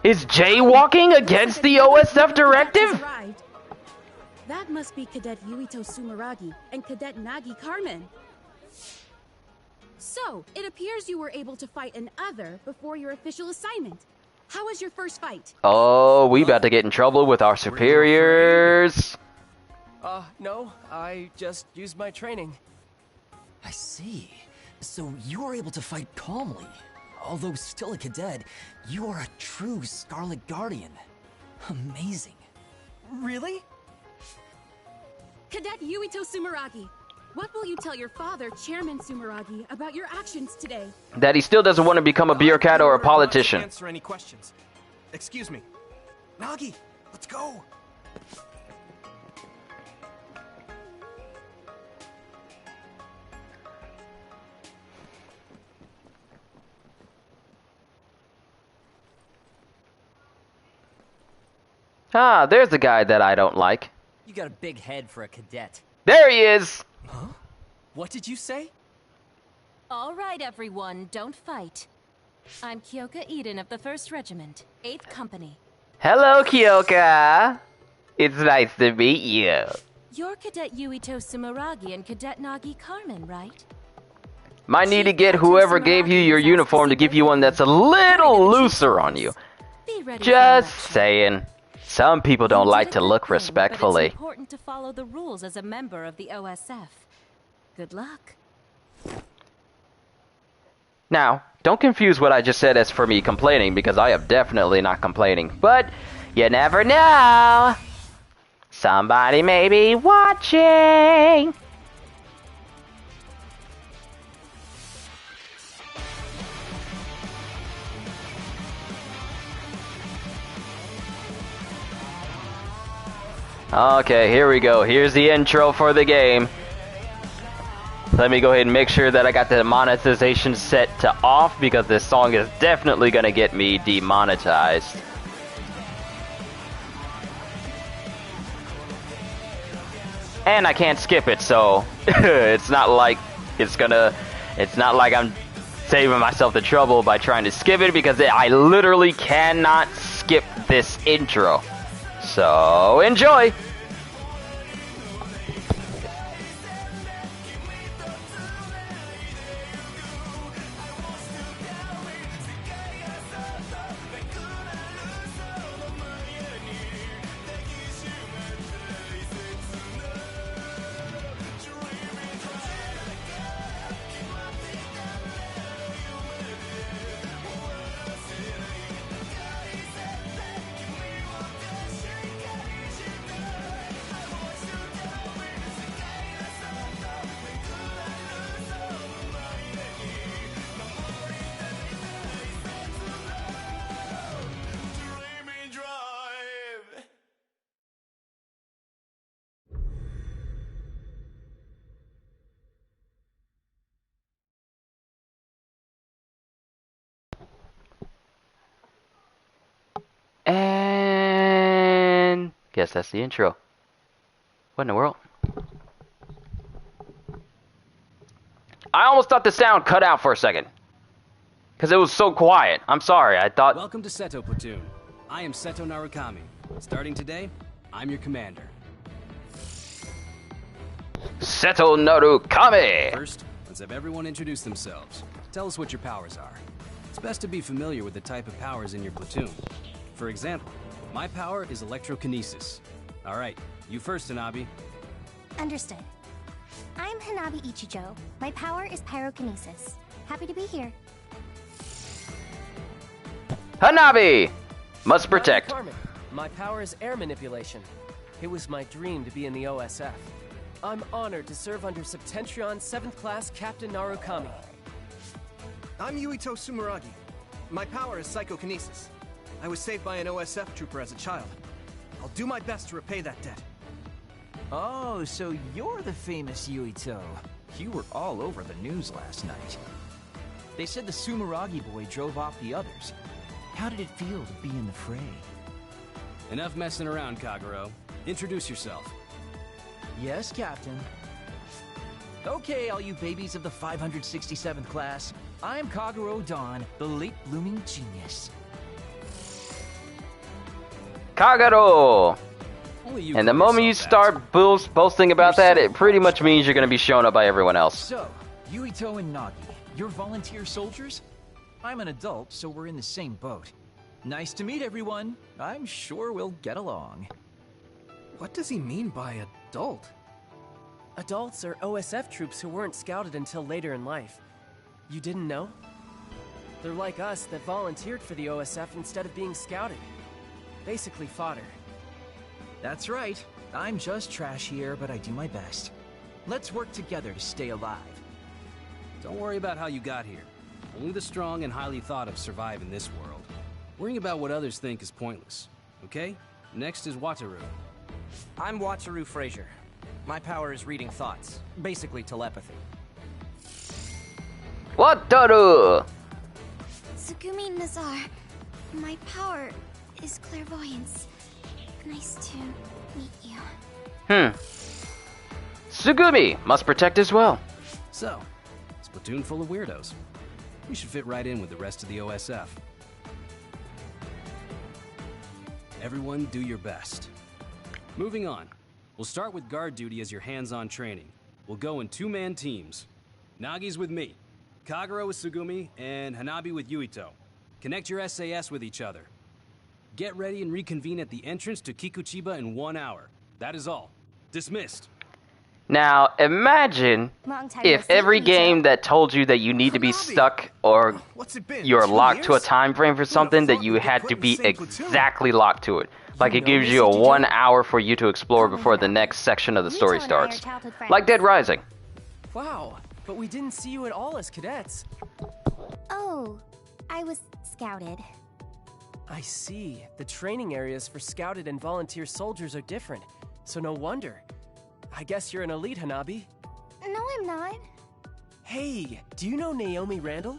Is jaywalking against the OSF directive? That must be Cadet Yuito Sumeragi and Cadet Nagi Carmen. So, it appears you were able to fight an other before your official assignment. How was your first fight? Oh, we about to get in trouble with our superiors. No, I just used my training. I see. So you were able to fight calmly. Although still a cadet, you are a true Scarlet Guardian. Amazing. Really? Cadet Yuito Sumeragi, what will you tell your father, Chairman Sumeragi, about your actions today? That he still doesn't want to become a bureaucrat or a politician. Answer any questions. Excuse me. Nagi, let's go. Ah, there's the guy that I don't like. You got a big head for a cadet. There he is! Huh? What did you say? All right, everyone, don't fight. I'm Kyoka Eden of the 1st Regiment, 8th Company. Hello, Kyoka! It's nice to meet you. You're Cadet Yuito Sumeragi and Cadet Nagi Carmen, right? Might need to get whoever gave you your uniform to give you one that's a little looser on you. Just saying. Some people don't like to look respectfully. But it's important to follow the rules as a member of the OSF. Good luck. Now, don't confuse what I just said as for me complaining, because I am definitely not complaining. But you never know. Somebody may be watching. Okay, here we go. Here's the intro for the game. Let me go ahead and make sure that I got the monetization set to off, because this song is definitely going to get me demonetized. And I can't skip it, so it's not like I'm saving myself the trouble by trying to skip it, because I literally cannot skip this intro. So enjoy! And guess that's the intro. What in the world? I almost thought the sound cut out for a second, because it was so quiet. I'm sorry, I thought... Welcome to Seto Platoon. I am Seto Narukami. Starting today, I'm your commander. Seto Narukami! First, let's have everyone introduce themselves. Tell us what your powers are. It's best to be familiar with the type of powers in your platoon. For example, my power is electrokinesis. Alright, you first, Hanabi. Understood. I'm Hanabi Ichijo. My power is pyrokinesis. Happy to be here. Hanabi! Must protect. Carmen. My power is air manipulation. It was my dream to be in the OSF. I'm honored to serve under Septentrion 7th Class Captain Narukami. I'm Yuito Sumeragi. My power is psychokinesis. I was saved by an OSF trooper as a child. I'll do my best to repay that debt. Oh, so you're the famous Yuito. You were all over the news last night. They said the Sumeragi boy drove off the others. How did it feel to be in the fray? Enough messing around, Kagero. Introduce yourself. Yes, Captain. Okay, all you babies of the 567th class. I'm Kagero Donne, the late blooming genius. Kagero! And the moment you start boasting about that, it pretty much means you're going to be shown up by everyone else. So, Yuito and Nagi, you're volunteer soldiers? I'm an adult, so we're in the same boat. Nice to meet everyone. I'm sure we'll get along. What does he mean by adult? Adults are OSF troops who weren't scouted until later in life. You didn't know? They're like us that volunteered for the OSF instead of being scouted. Basically fodder. That's right. I'm just trash here, but I do my best. Let's work together to stay alive. Don't worry about how you got here. Only the strong and highly thought of survive in this world. Worrying about what others think is pointless. Okay? Next is Wataru. I'm Wataru Frazer. My power is reading thoughts. Basically telepathy. Wataru! Tsugumi Nazar. My power is clairvoyance. Nice to meet you. Tsugumi must protect as well. So, it's a platoon full of weirdos. We should fit right in with the rest of the OSF. Everyone do your best. Moving on. We'll start with guard duty as your hands-on training. We'll go in two-man teams. Nagi's with me, Kagero with Tsugumi, and Hanabi with Yuito. Connect your SAS with each other. Get ready and reconvene at the entrance to Kikuchiba in 1 hour. That is all. Dismissed. Now, imagine if every game that told you that you need to be stuck or you're locked to a time frame for something that you had to be exactly locked to it. Like it gives you a 1 hour for you to explore before the next section of the story starts. Like Dead Rising. Wow, but we didn't see you at all as cadets. Oh, I was scouted. I see. The training areas for scouted and volunteer soldiers are different, so no wonder. I guess you're an elite, Hanabi. No, I'm not. Hey, do you know Naomi Randall?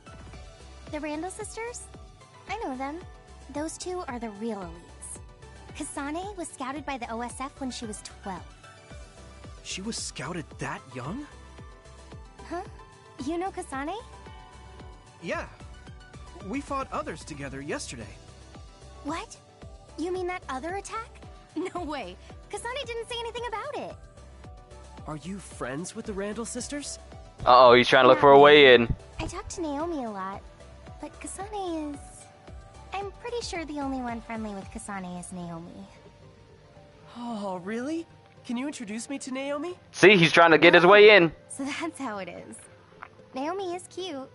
The Randall sisters? I know them. Those two are the real elites. Kasane was scouted by the OSF when she was 12. She was scouted that young? Huh? You know Kasane? Yeah. We fought others together yesterday. What? You mean that other attack? No way. Kasane didn't say anything about it. Are you friends with the Randall sisters? Uh-oh, he's trying to look for a way in. I talk to Naomi a lot, but Kasane is... I'm pretty sure the only one friendly with Kasane is Naomi. Oh, really? Can you introduce me to Naomi? See, he's trying to get his way in. So that's how it is. Naomi is cute.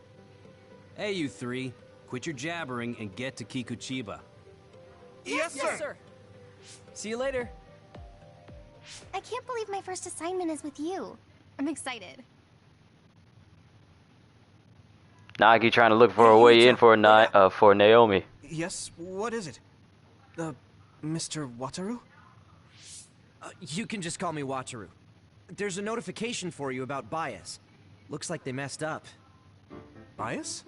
Hey, you three. Quit your jabbering and get to Kikuchiba. Yes, sir. See you later. I can't believe my first assignment is with you. I'm excited. Nagi trying to look for a way in for Naomi. Yes, what is it? Mr. Wataru? You can just call me Wataru. There's a notification for you about bias. Looks like they messed up. Bias?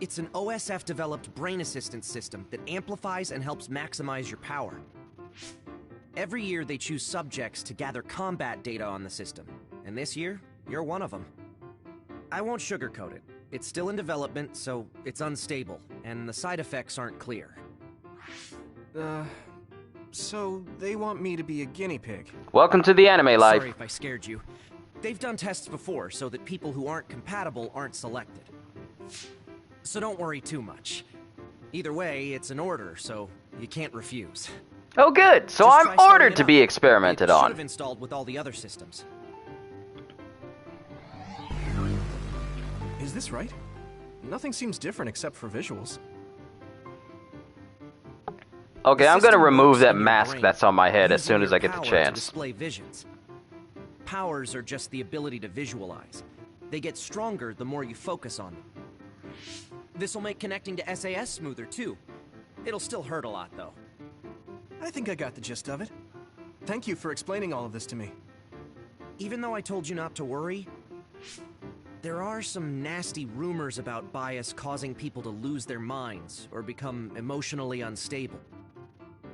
It's an OSF-developed brain assistance system that amplifies and helps maximize your power. Every year they choose subjects to gather combat data on the system, and this year, you're one of them. I won't sugarcoat it. It's still in development, so it's unstable, and the side effects aren't clear. So they want me to be a guinea pig. Welcome to the anime life. Sorry if I scared you. They've done tests before so that people who aren't compatible aren't selected. So don't worry too much. Either way, it's an order, so you can't refuse. Oh good, so Just I'm try ordered to starting be it up. experimented It should on. have installed with all the other systems. Is this right? Nothing seems different except for visuals. Okay, The I'm gonna system remove works that in your mask brain, that's on my head as using soon as your I get the power to chance. display visions. Powers are just the ability to visualize. They get stronger the more you focus on them. This'll make connecting to SAS smoother too. It'll still hurt a lot though. I think I got the gist of it. Thank you for explaining all of this to me. Even though I told you not to worry, there are some nasty rumors about bias causing people to lose their minds or become emotionally unstable.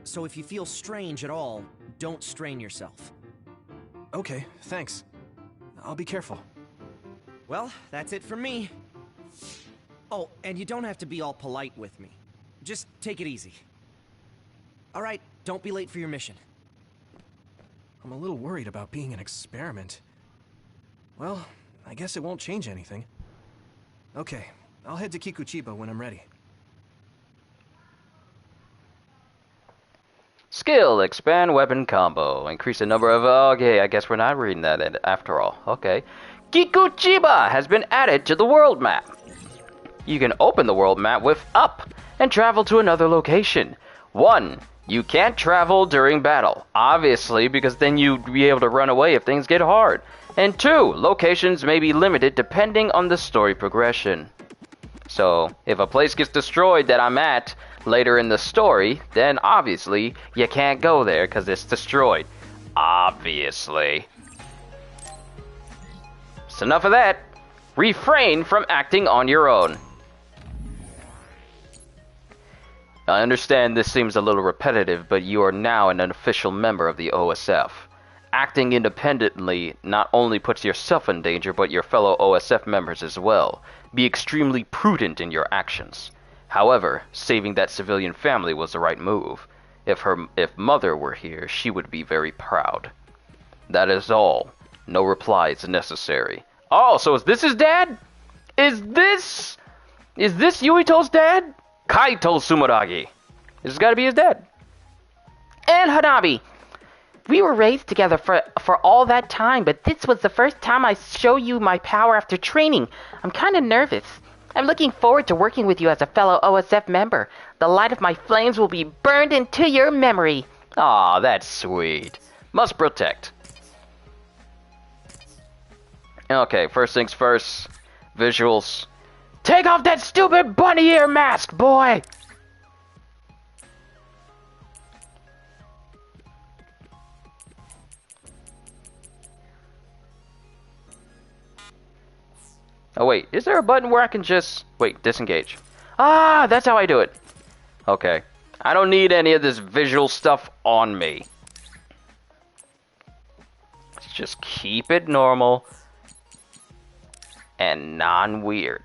So if you feel strange at all, don't strain yourself. Okay, thanks. I'll be careful. Well, that's it from me. Oh, and you don't have to be all polite with me. Just take it easy. All right, don't be late for your mission. I'm a little worried about being an experiment. Well, I guess it won't change anything. Okay, I'll head to Kikuchiba when I'm ready. Skill, expand weapon combo. Increase the number of... Okay, I guess we're not reading that after all. Okay. Kikuchiba has been added to the world map. You can open the world map with up and travel to another location. 1. You can't travel during battle, obviously, because then you'd be able to run away if things get hard. And 2. Locations may be limited depending on the story progression. So, if a place gets destroyed that I'm at later in the story, then obviously you can't go there because it's destroyed. Obviously. So enough of that. Refrain from acting on your own. I understand this seems a little repetitive, but you are now an official member of the OSF. Acting independently not only puts yourself in danger, but your fellow OSF members as well. Be extremely prudent in your actions. However, saving that civilian family was the right move. If Mother were here, she would be very proud. That is all. No reply is necessary. Oh, so is this his dad? Is this Yuito's dad? Kaito Sumeragi. This has got to be his dad. And Hanabi. We were raised together for all that time, but this was the first time I show you my power after training. I'm kind of nervous. I'm looking forward to working with you as a fellow OSF member. The light of my flames will be burned into your memory. Aw, that's sweet. Must protect. Okay, first things first. Visuals. Take off that stupid bunny ear mask, boy! Oh wait, is there a button where I can just... Wait, disengage. Ah, that's how I do it. Okay. I don't need any of this visual stuff on me. Let's just keep it normal and non-weird.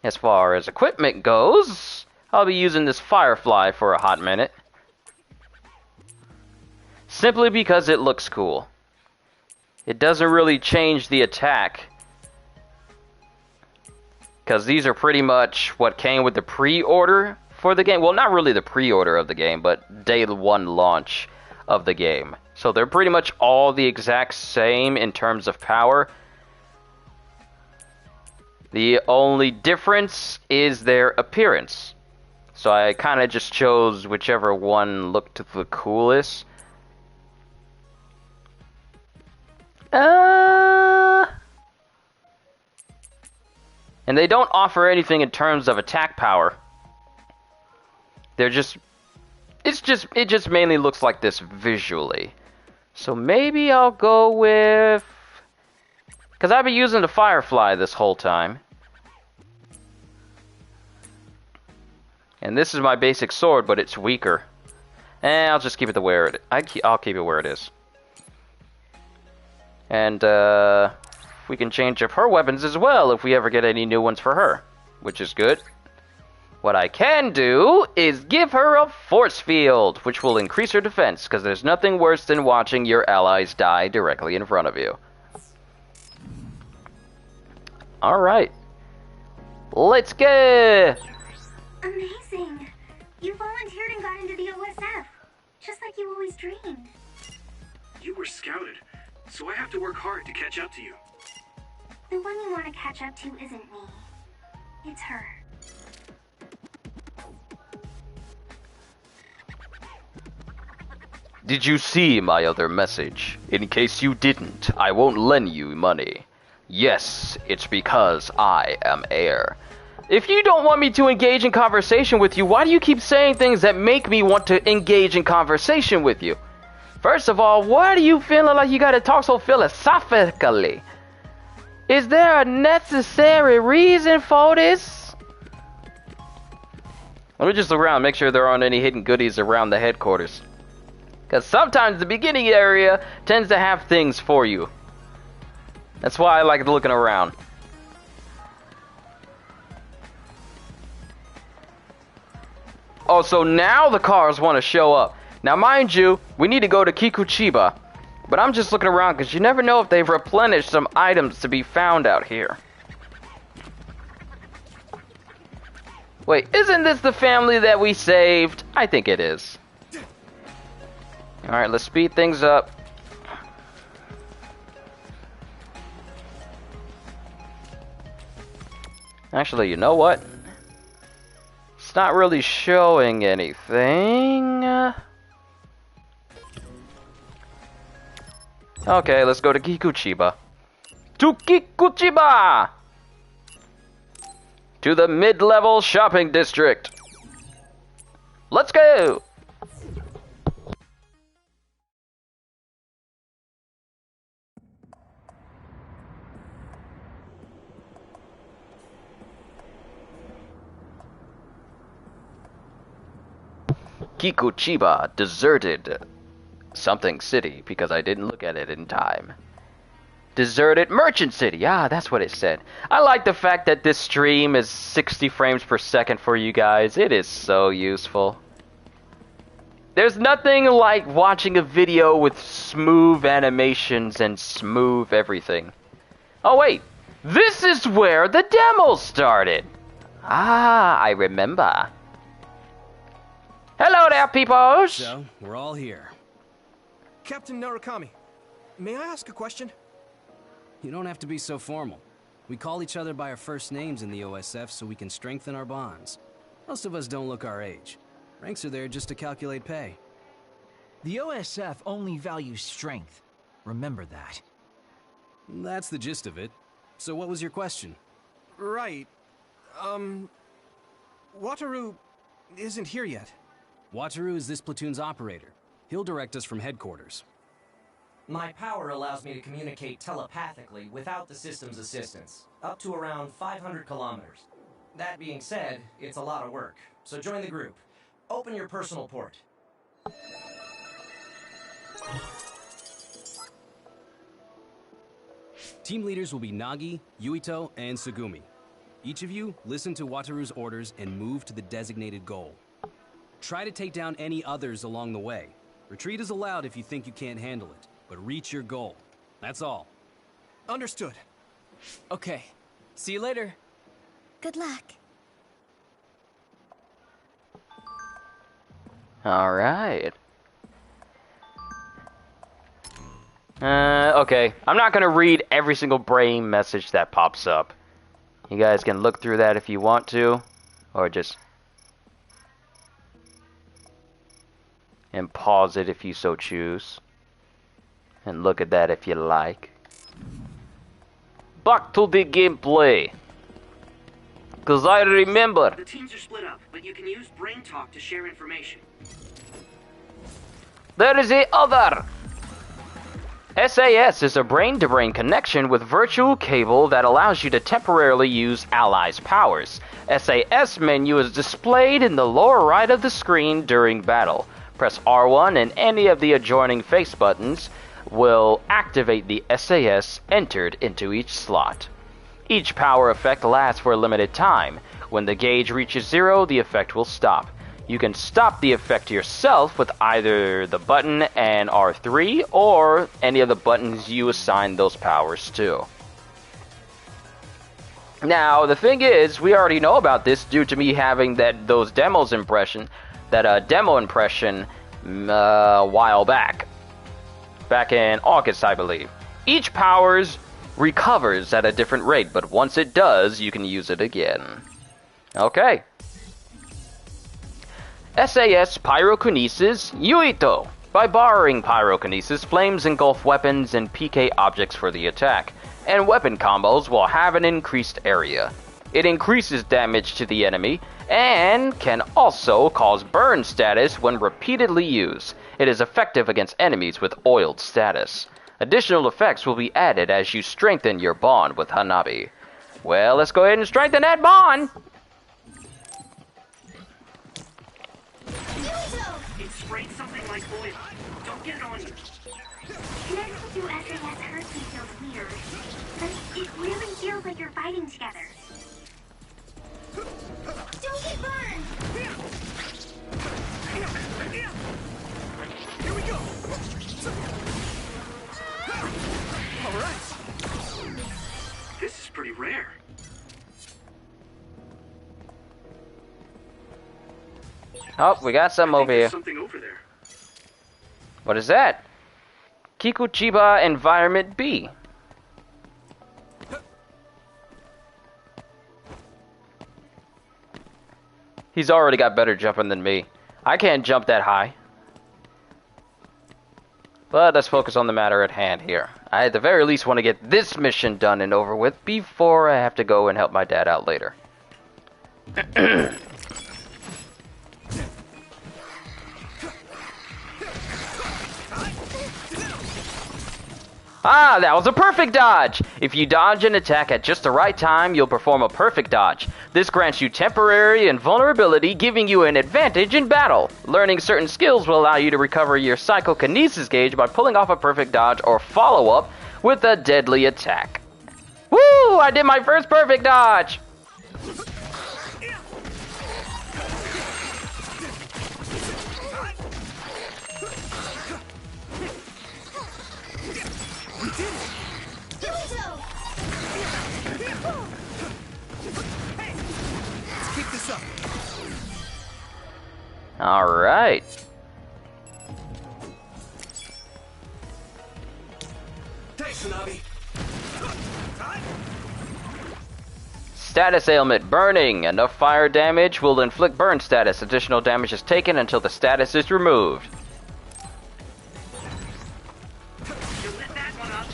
As far as equipment goes, I'll be using this Firefly for a hot minute. Simply because it looks cool. It doesn't really change the attack. Because these are pretty much what came with the pre-order for the game. Well, not really the pre-order of the game, but day one launch of the game. So they're pretty much all the exact same in terms of power. The only difference is their appearance. So I kind of just chose whichever one looked the coolest. And they don't offer anything in terms of attack power. They're just... It just mainly looks like this visually. So maybe I'll go with... Because I've been using the Firefly this whole time. And this is my basic sword, but it's weaker. I'll just keep it where it... I'll keep it where it is. And, we can change up her weapons as well if we ever get any new ones for her. Which is good. What I can do is give her a force field, which will increase her defense, because there's nothing worse than watching your allies die directly in front of you. Alright. Let's go! Amazing! You volunteered and got into the OSF, just like you always dreamed. You were scouted, so I have to work hard to catch up to you. The one you want to catch up to isn't me. It's her. Did you see my other message? In case you didn't, I won't lend you money. Yes, it's because I am heir. If you don't want me to engage in conversation with you, why do you keep saying things that make me want to engage in conversation with you? First of all, why do you feel like you gotta talk so philosophically? Is there a necessary reason for this? Let me just look around, make sure there aren't any hidden goodies around the headquarters. Because sometimes the beginning area tends to have things for you. That's why I like looking around. Oh, so now the cars want to show up. Now, mind you, we need to go to Kikuchiba. But I'm just looking around because you never know if they've replenished some items to be found out here. Wait, isn't this the family that we saved? I think it is. Alright, let's speed things up. Actually, you know what? It's not really showing anything. Okay, let's go to Kikuchiba. To Kikuchiba! To the mid-level shopping district. Let's go! Kikuchiba, deserted something city, because I didn't look at it in time. Deserted Merchant City. Ah, that's what it said. I like the fact that this stream is 60 frames per second for you guys. It is so useful. There's nothing like watching a video with smooth animations and smooth everything. Oh wait, this is where the demo started. Ah, I remember. Hello there, peoples. So, we're all here. Captain Narukami, may I ask a question? You don't have to be so formal. We call each other by our first names in the OSF so we can strengthen our bonds. Most of us don't look our age. Ranks are there just to calculate pay. The OSF only values strength. Remember that. That's the gist of it. So what was your question? Right. Wataru isn't here yet. Wataru is this platoon's operator. He'll direct us from headquarters. My power allows me to communicate telepathically without the system's assistance, up to around 500 kilometers. That being said, it's a lot of work, so join the group. Open your personal port. Team leaders will be Nagi, Yuito, and Tsugumi. Each of you, listen to Wataru's orders and move to the designated goal. Try to take down any others along the way. Retreat is allowed if you think you can't handle it, but reach your goal. That's all. Understood. Okay. See you later. Good luck. Alright. Okay. I'm not gonna read every single brain message that pops up. You guys can look through that if you want to, or just... and pause it if you so choose. And look at that if you like. Back to the gameplay. Cause I remember. The teams are split up, but you can use Brain Talk to share information. There is a other. SAS is a brain-to-brain connection with virtual cable that allows you to temporarily use allies' powers. SAS menu is displayed in the lower right of the screen during battle. Press R1 and any of the adjoining face buttons will activate the SAS entered into each slot. Each power effect lasts for a limited time. When the gauge reaches 0, the effect will stop. You can stop the effect yourself with either the button and R3 or any of the buttons you assign those powers to. Now, the thing is, we already know about this due to me having those demo impression a while back in August, I believe. Each powers recovers at a different rate, but once it does, you can use it again. Okay. SAS Pyrokinesis Yuito. By borrowing Pyrokinesis, flames engulf weapons and PK objects for the attack, and weapon combos will have an increased area. It increases damage to the enemy, and can also cause burn status when repeatedly used. It is effective against enemies with oiled status. Additional effects will be added as you strengthen your bond with Hanabi. Well, let's go ahead and strengthen that bond! It sprayed something like oil. Don't get it on you. Connecting to SAS hurts me feels weird, but it really feels like you're fighting together. Don't get burned! Here we go! Alright! This is pretty rare. Oh, we got some over here. Something over there. What is that? Kikuchiba Environment B. He's already got better jumping than me. I can't jump that high. But let's focus on the matter at hand here. I at the very least want to get this mission done and over with before I have to go and help my dad out later. Ah, that was a perfect dodge! If you dodge an attack at just the right time, you'll perform a perfect dodge. This grants you temporary invulnerability, giving you an advantage in battle. Learning certain skills will allow you to recover your psychokinesis gauge by pulling off a perfect dodge or follow-up with a deadly attack. Woo! I did my first perfect dodge! Alright. Thanks, Hanabi. Status ailment, burning. Enough fire damage will inflict burn status. Additional damage is taken until the status is removed. You lit that one up.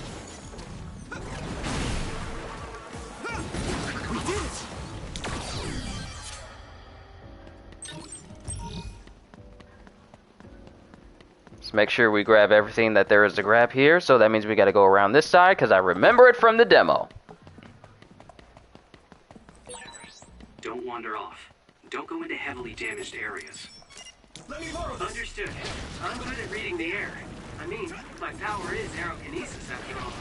We did it! Let's make sure we grab everything that there is to grab here. So that means we got to go around this side because I remember it from the demo. Don't wander off. Don't go into heavily damaged areas. Let me borrow this. Understood. I'm good at reading the air. I mean, my power is aerokinesis after all.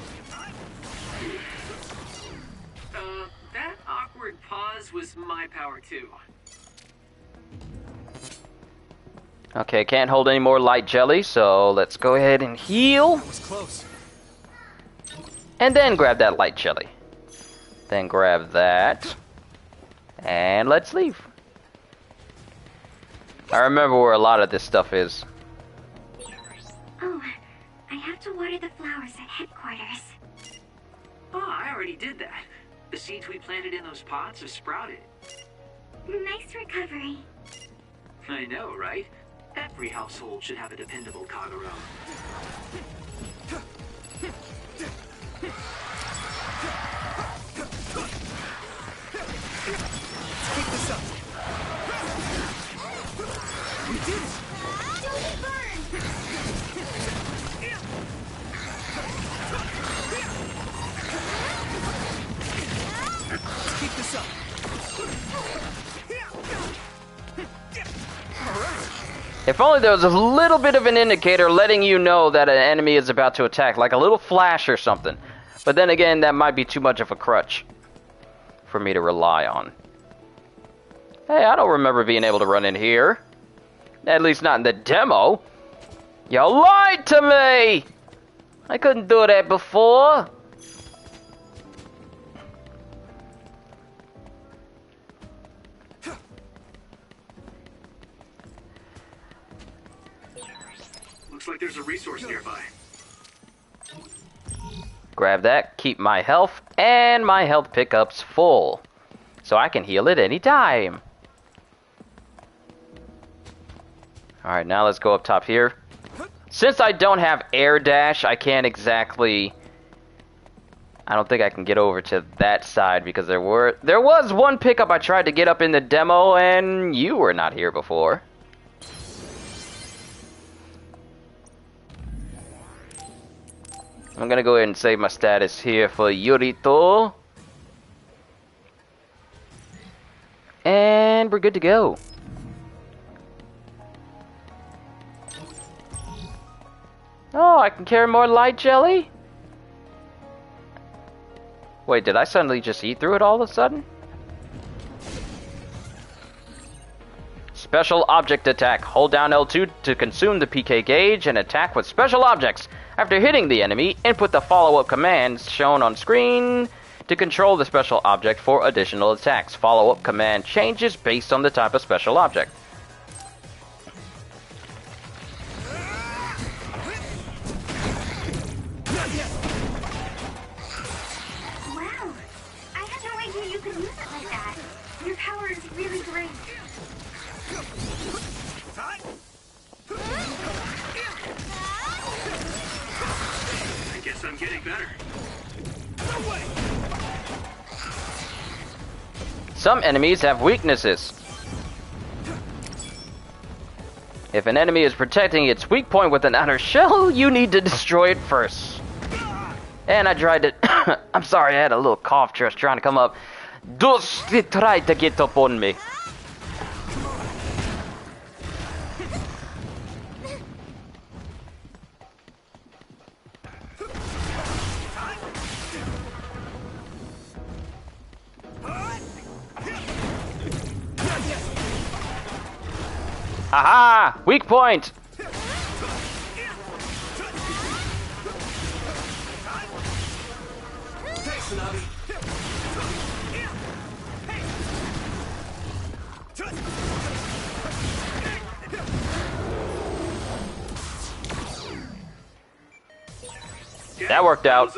That awkward pause was my power too. Okay, can't hold any more light jelly, so let's go ahead and heal. That was close. And then grab that light jelly. Then grab that. And let's leave. I remember where a lot of this stuff is. Oh, I have to water the flowers at headquarters. Oh, I already did that. The seeds we planted in those pots have sprouted. Nice recovery. I know, right? Every household should have a dependable Kagero. Keep this up. We did it! Don't get burned! Let's keep this up. Alright. If only there was a little bit of an indicator letting you know that an enemy is about to attack, like a little flash or something. But then again, that might be too much of a crutch for me to rely on. Hey, I don't remember being able to run in here. At least not in the demo. You lied to me! I couldn't do that before. Looks like there's a resource nearby. Grab that, keep my health, and my health pickups full. So I can heal at any time. Alright, now let's go up top here. Since I don't have air dash, I can't exactly... I don't think I can get over to that side because there was one pickup I tried to get up in the demo and you were not here before. I'm gonna go ahead and save my status here for Yurito. And we're good to go. Oh, I can carry more light jelly? Wait, did I suddenly just eat through it all of a sudden? Special object attack. Hold down L2 to consume the PK gauge and attack with special objects. After hitting the enemy, input the follow-up commands shown on screen to control the special object for additional attacks. Follow-up command changes based on the type of special object. Wow! I had no idea you could use it like that. Your power is really great. I guess I'm getting better. Some enemies have weaknesses. If an enemy is protecting its weak point with an outer shell, you need to destroy it first. And I tried to... I'm sorry, I had a little cough just trying to come up. Just try to get up on me. Aha! Weak point! That worked out.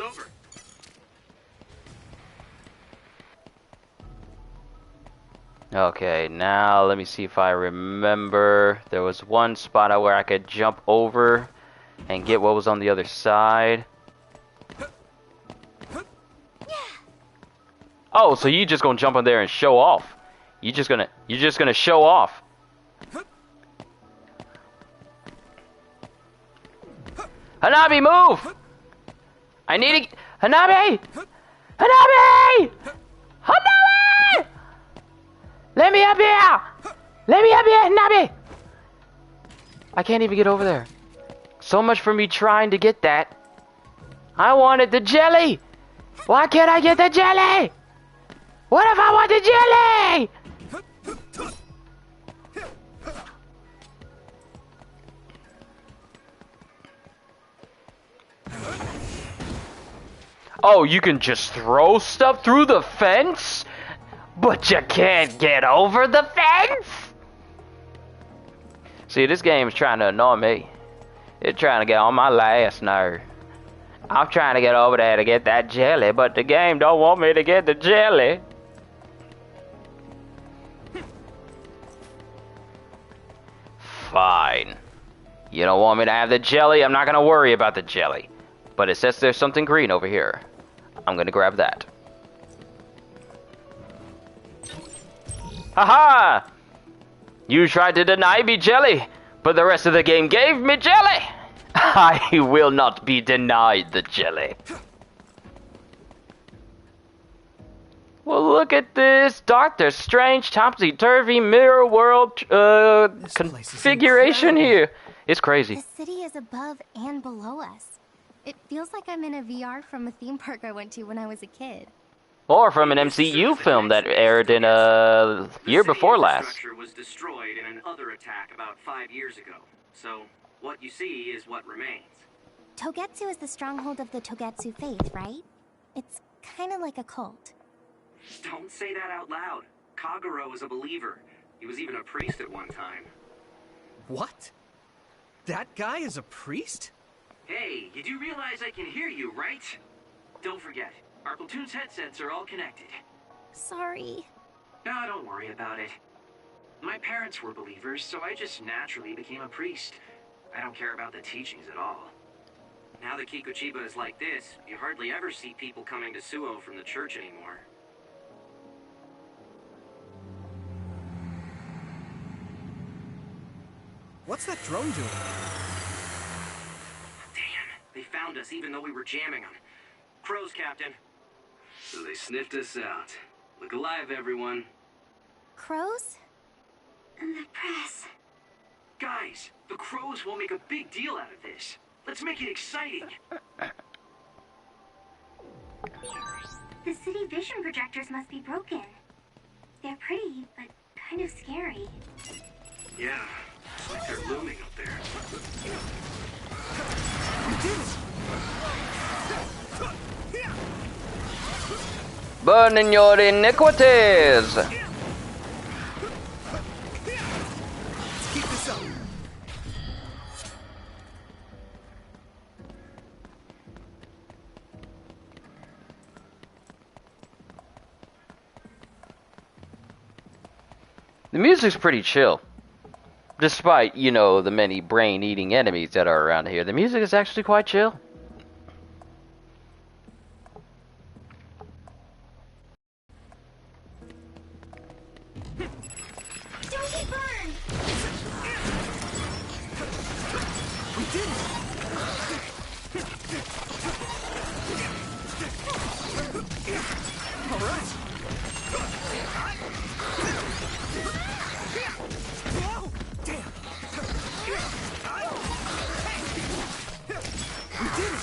Okay, now let me see if I remember. There was one spot where I could jump over and get what was on the other side. Oh, so you just gonna jump in there and show off? You're just gonna show off. Hanabi, move! I need to... Hanabi! Hanabi! Hanabi! Let me up here! Let me up here, Hanabi! I can't even get over there. So much for me trying to get that. I wanted the jelly! Why can't I get the jelly? What if I want the jelly? Oh, you can just throw stuff through the fence? But you can't get over the fence? See, this game's trying to annoy me. It's trying to get on my last nerve. I'm trying to get over there to get that jelly, but the game don't want me to get the jelly. Fine. You don't want me to have the jelly? I'm not gonna worry about the jelly. But it says there's something green over here. I'm gonna grab that. Haha! You tried to deny me jelly, but the rest of the game gave me jelly! I will not be denied the jelly. Well, look at this Doctor Strange topsy-turvy mirror world configuration here. It's crazy. The city is above and below us. It feels like I'm in a VR from a theme park I went to when I was a kid. Or from an MCU film that aired in a year before last. The structure was destroyed in another attack about 5 years ago. So, what you see is what remains. Togetsu is the stronghold of the Togetsu faith, right? It's kind of like a cult. Don't say that out loud. Kagero was a believer. He was even a priest at one time. What? That guy is a priest? Hey, you do realize I can hear you, right? Don't forget, our platoon's headsets are all connected. Sorry. No, don't worry about it. My parents were believers, so I just naturally became a priest. I don't care about the teachings at all. Now that Kikuchiba is like this, you hardly ever see people coming to Suo from the church anymore. What's that drone doing? Damn, they found us even though we were jamming them. Crows, Captain. So they sniffed us out. Look alive, everyone. Crows? The press. Guys, the crows will make a big deal out of this. Let's make it exciting. The city vision projectors must be broken. They're pretty, but kind of scary. Yeah, it's like they're looming up there. Burn in your iniquities! Keep this up. The music's pretty chill. Despite, you know, the many brain-eating enemies that are around here, the music is actually quite chill. Don't get burned! We did it! All right. Whoa! Damn! We did it!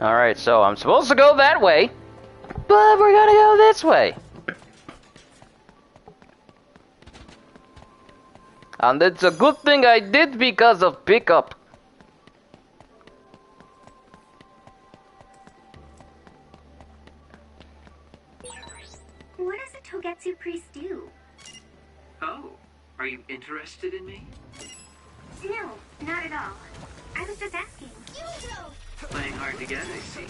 Alright, so I'm supposed to go that way, but we're gonna go this way. And it's a good thing I did because of pickup. What does a Togetsu priest do? Oh, are you interested in me? No, not at all. I was just asking. Playing hard to get, I see.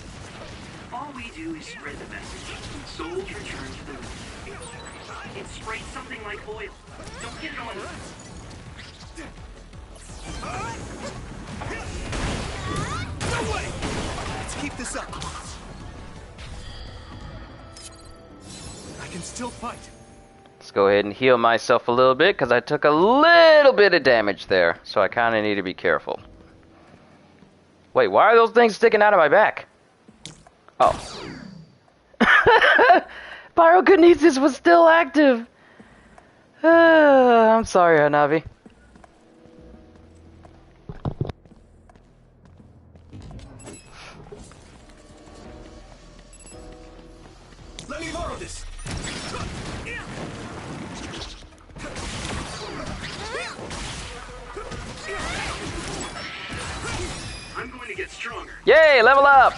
All we do is spread the message. Souls return to the room. It sprays something like oil. Don't get it on. No way! Let's keep this up. I can still fight. Let's go ahead and heal myself a little bit, because I took a little bit of damage there, so I kind of need to be careful. Wait, why are those things sticking out of my back? Oh. Pyrokinesis was still active! I'm sorry, Hanabi. Let me borrow this. I'm going to get stronger. Yay, level up!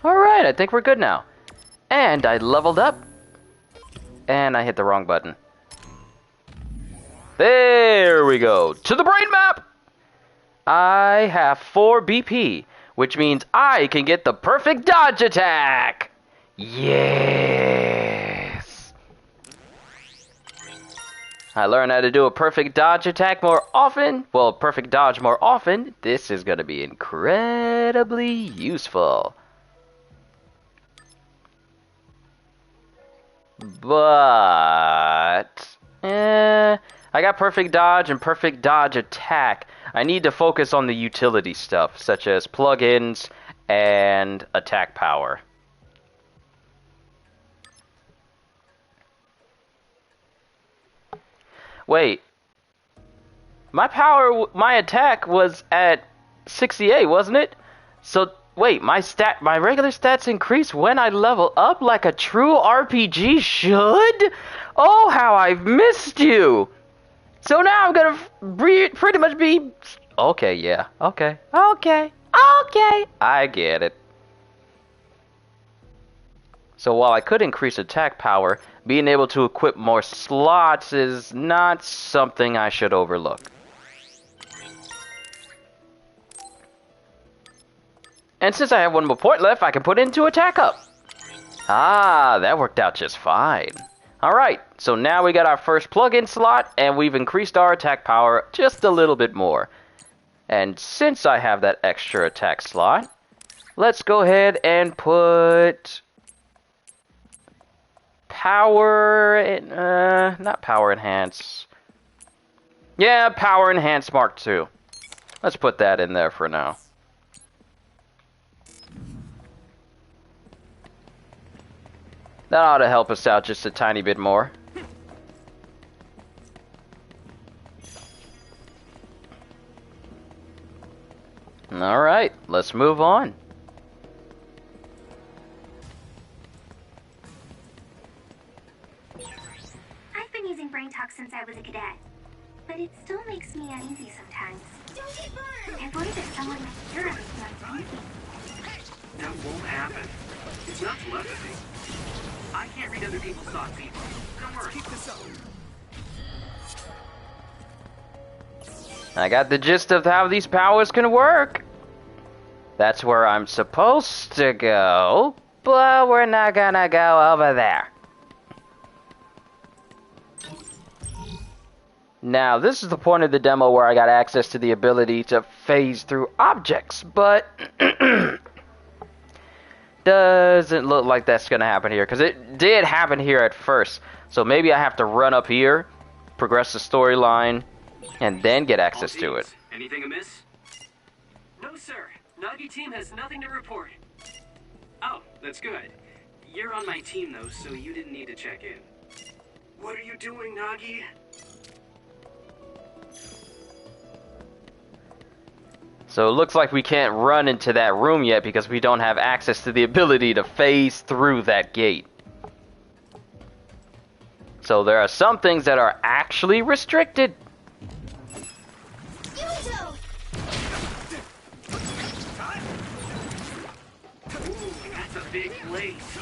Alright, I think we're good now. And I leveled up. And I hit the wrong button. There we go. To the brain map! I have 4 BP, which means I can get the perfect dodge attack! Yes! I learned how to do a perfect dodge attack more often. Well, perfect dodge more often. This is going to be incredibly useful. But... I got perfect dodge and perfect dodge attack. I need to focus on the utility stuff, such as plugins and attack power. Wait. My attack was at 68, wasn't it? So, wait, my regular stats increase when I level up like a true RPG should? Oh, how I've missed you! So now I'm gonna pretty much be... Okay, yeah. Okay. I get it. So while I could increase attack power, being able to equip more slots is not something I should overlook. And since I have one more point left, I can put it into attack up. Ah, that worked out just fine. Alright, so now we got our first plug-in slot, and we've increased our attack power just a little bit more. And since I have that extra attack slot, let's go ahead and put power, not power enhance. Yeah, power enhance Mark II. Let's put that in there for now. That ought to help us out just a tiny bit more. Alright, let's move on. I've been using Brain Talk since I was a cadet, but it still makes me uneasy sometimes. I worry that someone might hear everything I'm thinking. That won't happen. It's not telepathy. I can't read other people's thoughts either. Don't worry. Keep this up. I got the gist of how these powers can work. That's where I'm supposed to go, but we're not gonna go over there. Now, this is the point of the demo where I got access to the ability to phase through objects, but doesn't look like that's gonna happen here, because it did happen here at first. So maybe I have to run up here, progress the storyline, and then get access to it. Anything amiss? No, sir. Nagi team has nothing to report. Oh, that's good. You're on my team, though, so you didn't need to check in. What are you doing, Nagi? So it looks like we can't run into that room yet because we don't have access to the ability to phase through that gate. So there are some things that are actually restricted. That's a big place.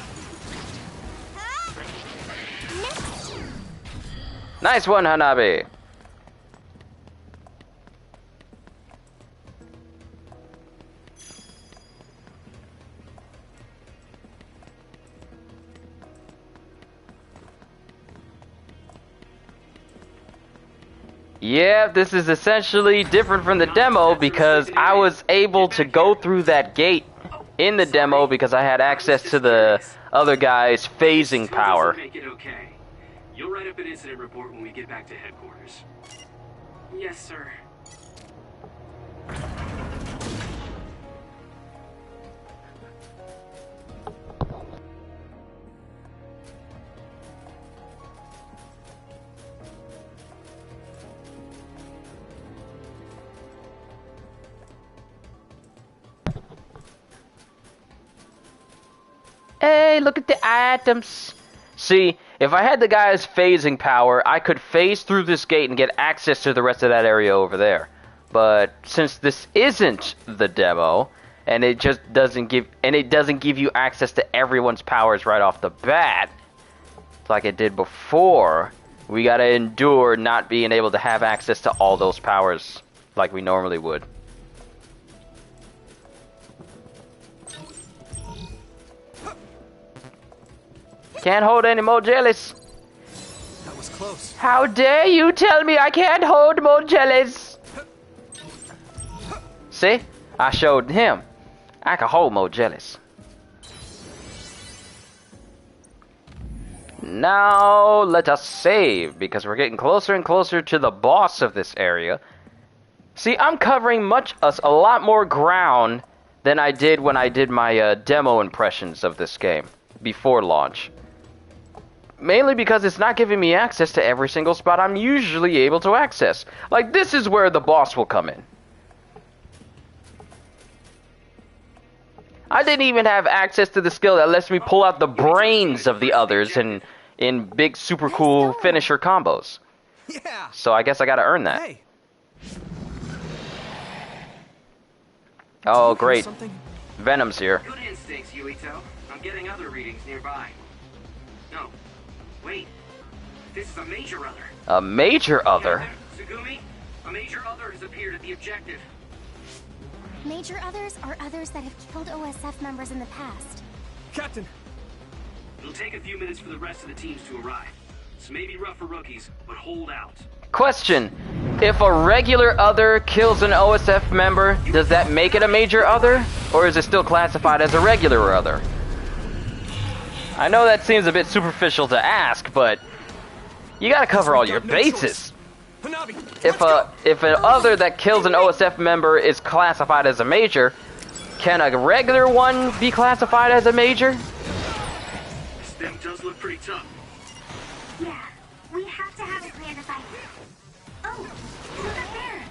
Nice one, Hanabi. Yeah, this is essentially different from the demo because I was able to go through that gate in the demo because I had access to the other guy's phasing power. Make it okay. You'll write up an incident report when we get back to headquarters. Yes, sir. Hey, look at the items. See, if I had the guy's phasing power, I could phase through this gate and get access to the rest of that area over there. But since this isn't the demo, and it just doesn't give you access to everyone's powers right off the bat, like it did before, we gotta endure not being able to have access to all those powers like we normally would. Can't hold any more jellies. That was close. How dare you tell me I can't hold more jellies? See? I showed him. I can hold more jellies. Now let us save, because we're getting closer and closer to the boss of this area. See, I'm covering a lot more ground than I did when I did my demo impressions of this game before launch. Mainly because it's not giving me access to every single spot I'm usually able to access. Like, this is where the boss will come in. I didn't even have access to the skill that lets me pull out the brains of the others in big super cool finisher combos. Yeah. So I guess I gotta earn that. Hey. Oh, great. Venom's here. Good instincts, Yuito. I'm getting other readings nearby. No. Wait. This is a major other. A major other? Tsugumi, a major other has appeared at the objective. Major others are others that have killed OSF members in the past. Captain! It'll take a few minutes for the rest of the teams to arrive. This may be rough for rookies, but hold out. Question. If a regular other kills an OSF member, does that make it a major other? Or is it still classified as a regular other? I know that seems a bit superficial to ask, but you gotta cover all your bases. If an other that kills an OSF member is classified as a major, can a regular one be classified as a major? This thing does look pretty tough. Yeah, we have to have a plan to fight. Oh, look up there.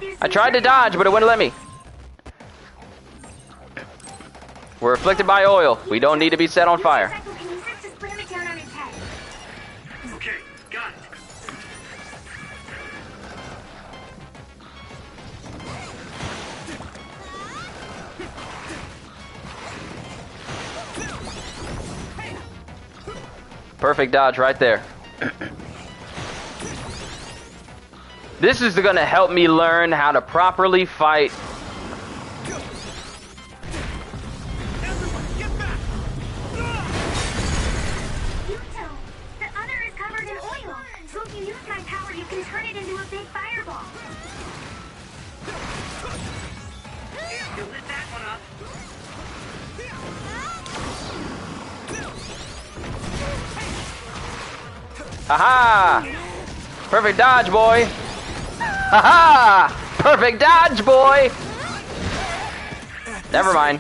There's I tried to dodge, but it wouldn't let me. We're afflicted by oil. We don't need to be set on fire. Okay, got it. Perfect dodge right there. This is gonna help me learn how to properly fight. The other is covered in oil, so if you use my power, you can turn it into a big fireball. You lit that one up. Haha! Perfect dodge, boy! Haha! Perfect dodge, boy! Never mind.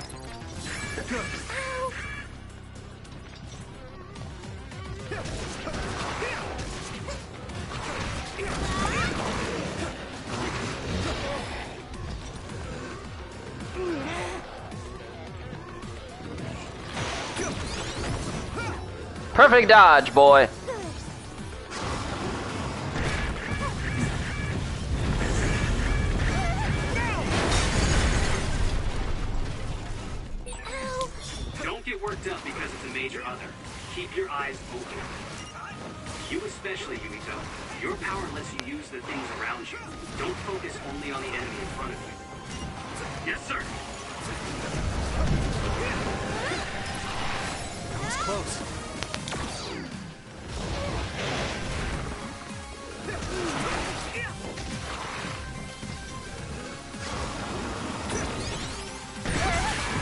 Perfect dodge, boy! Don't get worked up because it's a major other. Keep your eyes open. You especially, Yumito. Your power lets you use the things around you. Don't focus only on the enemy in front of you. Yes, sir. That was close.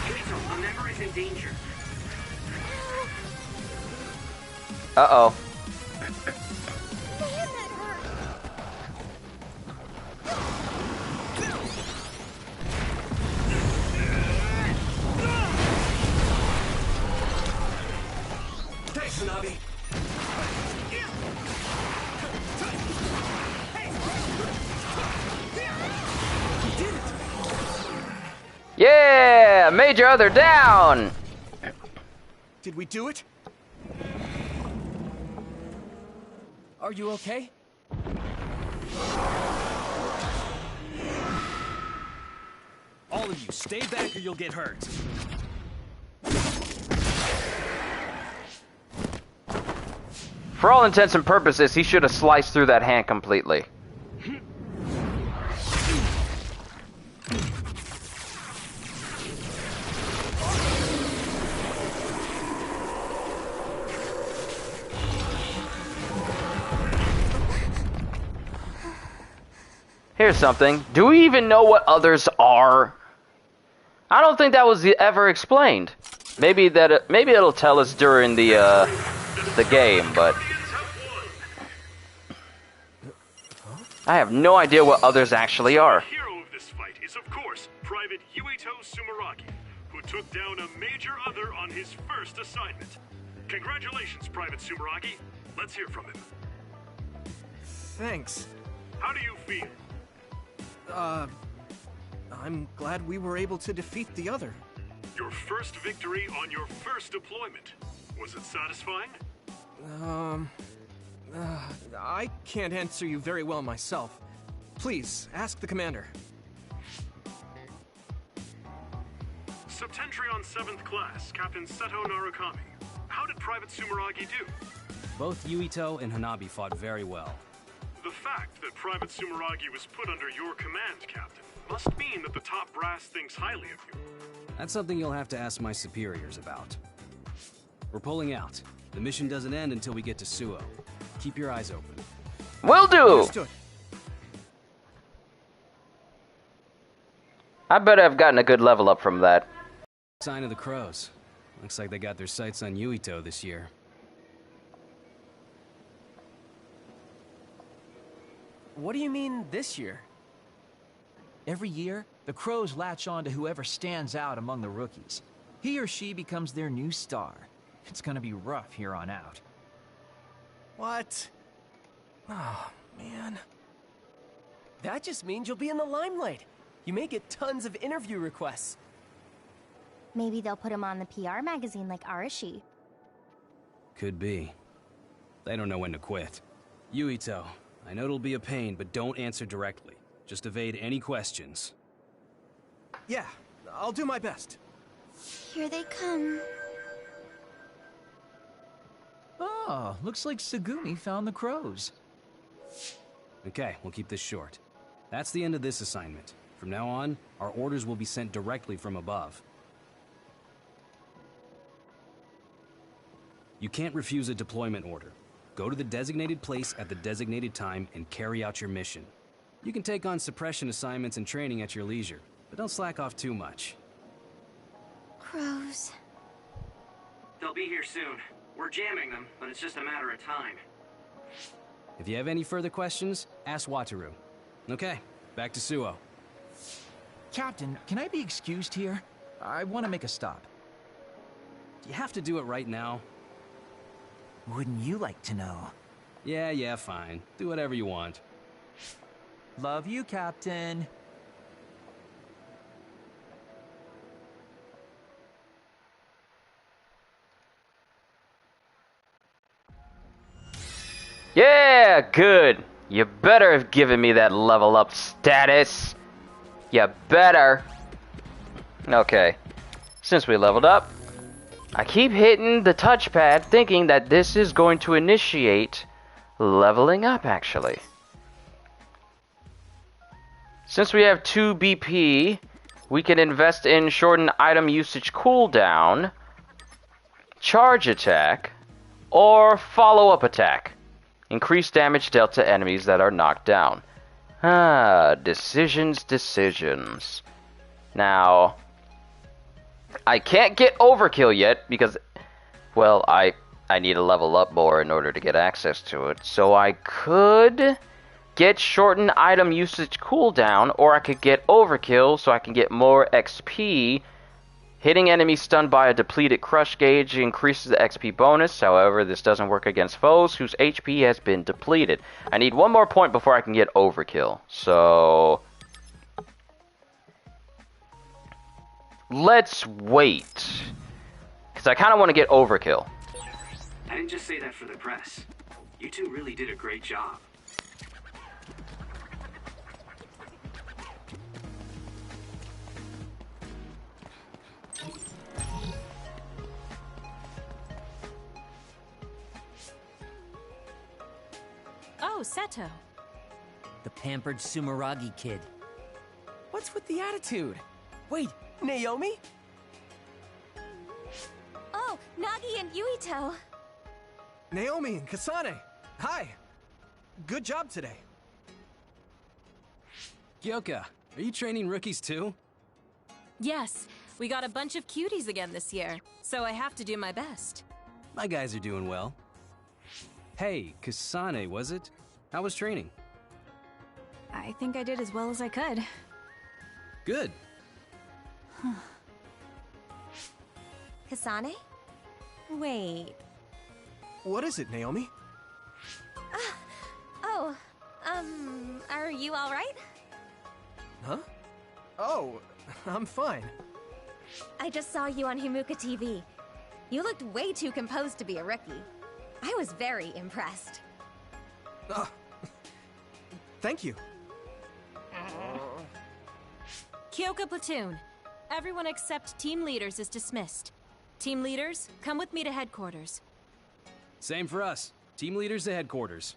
Yumito, a member is in danger. Uh-oh. Thanks, Hanabi. Yeah! Major other down! Did we do it? Are you okay? All of you, stay back or you'll get hurt. For all intents and purposes, he should have sliced through that hand completely. Here's something. Do we even know what others are? I don't think that was ever explained. Maybe it'll tell us during the game, but I have no idea what others actually are. The hero of this fight is, of course, Private Yuito Sumeragi, who took down a major other on his first assignment. Congratulations, Private Sumeragi. Let's hear from him. Thanks. How do you feel? I'm glad we were able to defeat the other. Your first victory on your first deployment. Was it satisfying? I can't answer you very well myself. Please, ask the commander. Septentrion 7th Class, Captain Seto Narukami. How did Private Sumeragi do? Both Yuito and Hanabi fought very well. The fact that Private Sumeragi was put under your command, Captain, must mean that the top brass thinks highly of you. That's something you'll have to ask my superiors about. We're pulling out. The mission doesn't end until we get to Suo. Keep your eyes open. Will do! Understood. I bet I've gotten a good level up from that. Sign of the Crows. Looks like they got their sights on Yuito this year. What do you mean, this year? Every year, the Crows latch on to whoever stands out among the rookies. He or she becomes their new star. It's gonna be rough here on out. What? Oh, man. That just means you'll be in the limelight. You may get tons of interview requests. Maybe they'll put him on the PR magazine like Arashi. Could be. They don't know when to quit. Yuito, I know it'll be a pain, but don't answer directly. Just evade any questions. Yeah, I'll do my best. Here they come. Oh, looks like Tsugumi found the Crows. Okay, we'll keep this short. That's the end of this assignment. From now on, our orders will be sent directly from above. You can't refuse a deployment order. Go to the designated place at the designated time and carry out your mission. You can take on suppression assignments and training at your leisure, but don't slack off too much. Crows. They'll be here soon. We're jamming them, but it's just a matter of time. If you have any further questions, ask Wataru. Okay, back to Suo. Captain, can I be excused here? I want to make a stop. Do you have to do it right now? Wouldn't you like to know? Yeah, fine. Do whatever you want. Love you, Captain. Yeah, good. You better have given me that level up status. You better. Okay. Since we leveled up, I keep hitting the touchpad thinking that this is going to initiate leveling up, actually. Since we have 2 BP, we can invest in shortened item usage cooldown, charge attack, or follow-up attack. Increase damage dealt to enemies that are knocked down. Decisions. Now, I can't get overkill yet because, well, I need to level up more in order to get access to it. So I could get shortened item usage cooldown, or I could get overkill so I can get more XP. Hitting enemies stunned by a depleted crush gauge increases the XP bonus. However, this doesn't work against foes whose HP has been depleted. I need 1 more point before I can get overkill. So let's wait, because I kind of want to get overkill. I didn't just say that for the press. You two really did a great job. Oh, Seto. The pampered Sumeragi kid. What's with the attitude? Wait, Naomi? Oh, Nagi and Yuito. Naomi and Kasane. Hi. Good job today. Kyoka, are you training rookies too? Yes, we got a bunch of cuties again this year, so I have to do my best. My guys are doing well. Hey, Kasane, was it? How was training? I think I did as well as I could. Good. Kasane? Wait. What is it, Naomi? Are you alright? Huh? Oh, I'm fine. I just saw you on Himuka TV. You looked way too composed to be a rookie. I was very impressed. Thank you. Kyoka Platoon. Everyone except team leaders is dismissed. Team leaders, come with me to headquarters. Same for us. Team leaders to headquarters.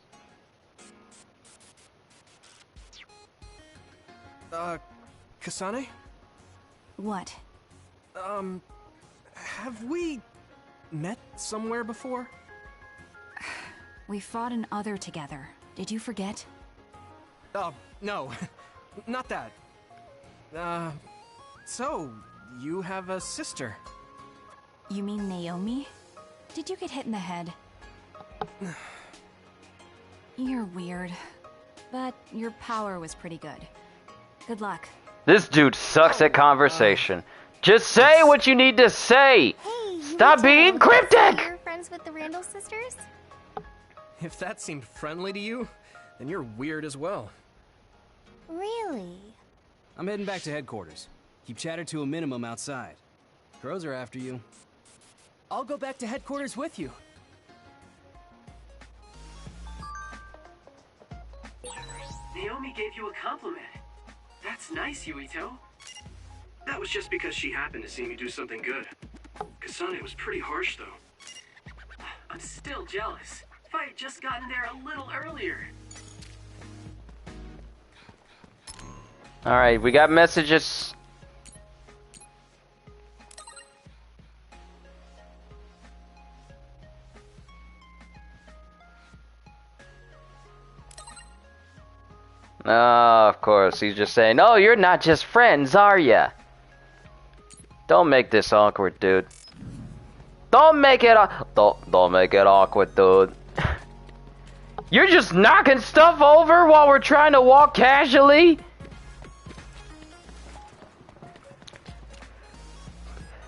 Kasane? What? Have we met somewhere before? We fought an other together. Did you forget? No. Not that. So, you have a sister? You mean Naomi? Did you get hit in the head? You're weird. But your power was pretty good. Good luck. This dude sucks at conversation. Just say what you need to say! Hey, Stop being cryptic! You're friends with the Randall sisters? If that seemed friendly to you, then you're weird as well. Really? I'm heading back to headquarters. Keep chatter to a minimum outside. Crows are after you. I'll go back to headquarters with you. Naomi gave you a compliment. That's nice, Yuito. That was just because she happened to see me do something good. Kasane was pretty harsh, though. I'm still jealous. If I had just gotten there a little earlier. Alright, we got messages. Oh, of course, he's just saying, "Oh, you're not just friends, are ya?" Don't make this awkward, dude. Don't make it awkward, dude. You're just knocking stuff over while we're trying to walk casually?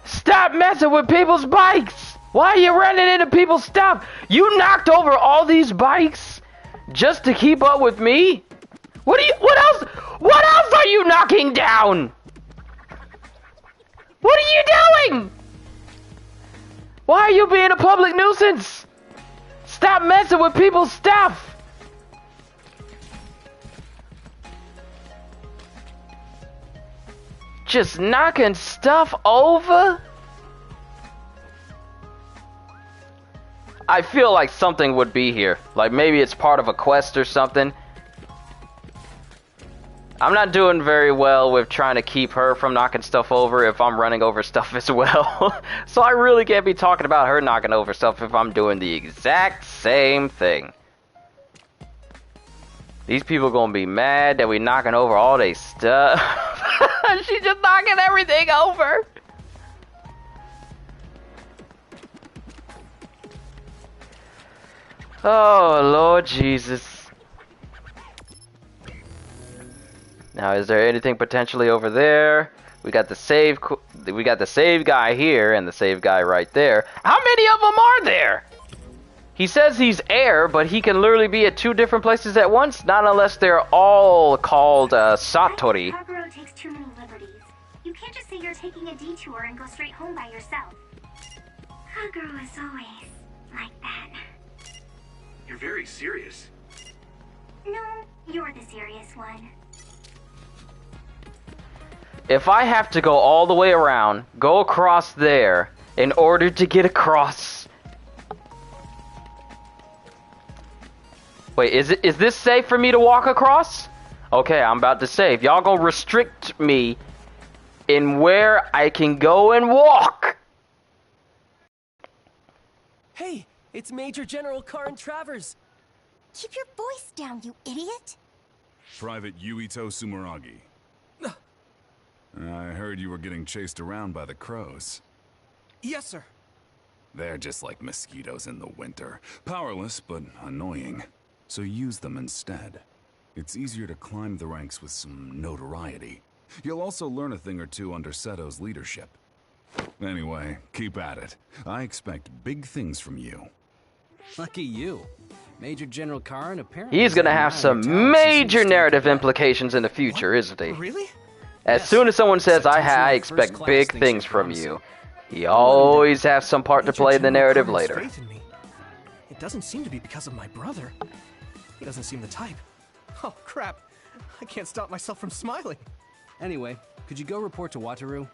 Stop messing with people's bikes! Why are you running into people's stuff? You knocked over all these bikes just to keep up with me? What else are you knocking down? What are you doing? Why are you being a public nuisance? Stop messing with people's stuff. Just knocking stuff over? I feel like something would be here. Like maybe it's part of a quest or something. I'm not doing very well with trying to keep her from knocking stuff over if I'm running over stuff as well. So I really can't be talking about her knocking over stuff if I'm doing the exact same thing. These people gonna be mad that we knocking over all they stuff. She's just knocking everything over. Oh, Lord Jesus. Now, is there anything potentially over there? We got the save guy here and the save guy right there. How many of them are there? He says he's air, but he can literally be at 2 different places at once. Not unless they're all called Satori. Kagero takes too many liberties. You can't just say you're taking a detour and go straight home by yourself. Kagero is always like that. You're very serious. No, you're the serious one. If I have to go all the way around, go across there, in order to get across... Wait, is this safe for me to walk across? Okay, I'm about to save. Y'all gonna restrict me in where I can go and walk. Hey, it's Major General Karin Travers. Keep your voice down, you idiot. Private Yuito Sumeragi. I heard you were getting chased around by the crows. Yes, sir. They're just like mosquitoes in the winter. Powerless, but annoying. So use them instead. It's easier to climb the ranks with some notoriety. You'll also learn a thing or two under Seto's leadership. Anyway, keep at it. I expect big things from you. Lucky you. Major General Karin apparently... He's gonna have some major narrative implications in the future, isn't he? Really? As soon as someone says, I expect big things from you, he always has some part to play in the narrative later. It doesn't seem to be because of my brother. He doesn't seem the type. Oh, crap. I can't stop myself from smiling. Anyway, could you go report to Wataru?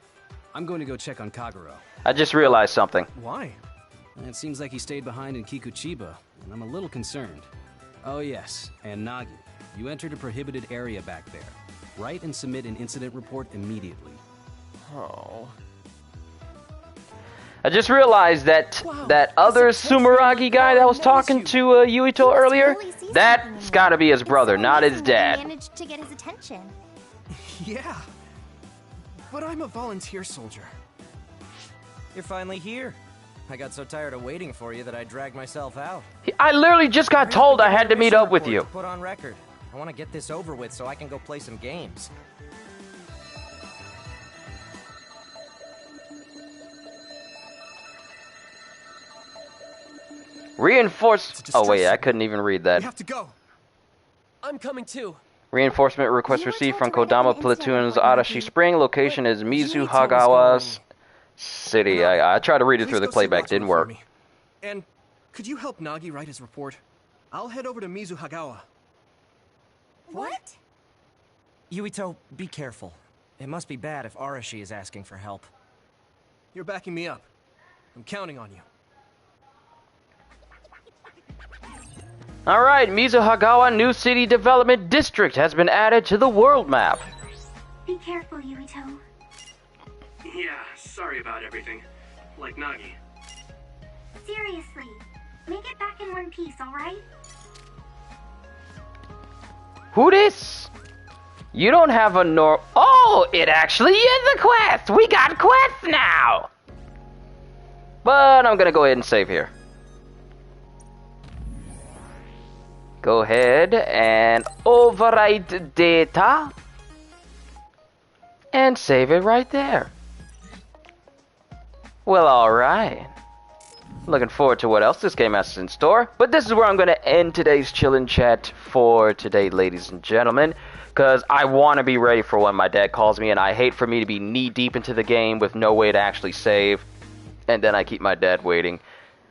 I'm going to go check on Kagero. I just realized something. Why? It seems like he stayed behind in Kikuchiba, and I'm a little concerned. Oh yes, and Nagi, you entered a prohibited area back there. Write and submit an incident report immediately. Oh. I just realized that that other Sumeragi guy that was talking to Yuito earlier, that's gotta be his brother, not his dad. Managed to get his attention. Yeah. But I'm a volunteer soldier. You're finally here. I got so tired of waiting for you that I dragged myself out. I literally just got told I had to meet up with you. Put on record. I want to get this over with so I can go play some games. Oh wait, I couldn't even read that. We have to go. I'm coming too. Reinforcement request received from Kodama Platoon's Arashi Spring. Location is Mizuhagawa's city. I tried to read it through the playback, didn't work. And could you help Nagi write his report? I'll head over to Mizuhagawa. What? Yuito, be careful. It must be bad if Arashi is asking for help. You're backing me up. I'm counting on you. Alright, Mizuhagawa New City Development District has been added to the world map. Be careful, Yuito. Yeah, sorry about everything. Like Nagi. Seriously, make it back in one piece, alright? Who this? You don't have a Oh, it actually is a quest! We got quests now! But I'm gonna go ahead and save here. Go ahead and overwrite data. And save it right there. Well, alright. Looking forward to what else this game has in store. But this is where I'm going to end today's chillin' chat for today, ladies and gentlemen. Because I want to be ready for when my dad calls me. And I hate for me to be knee-deep into the game with no way to actually save. And then I keep my dad waiting.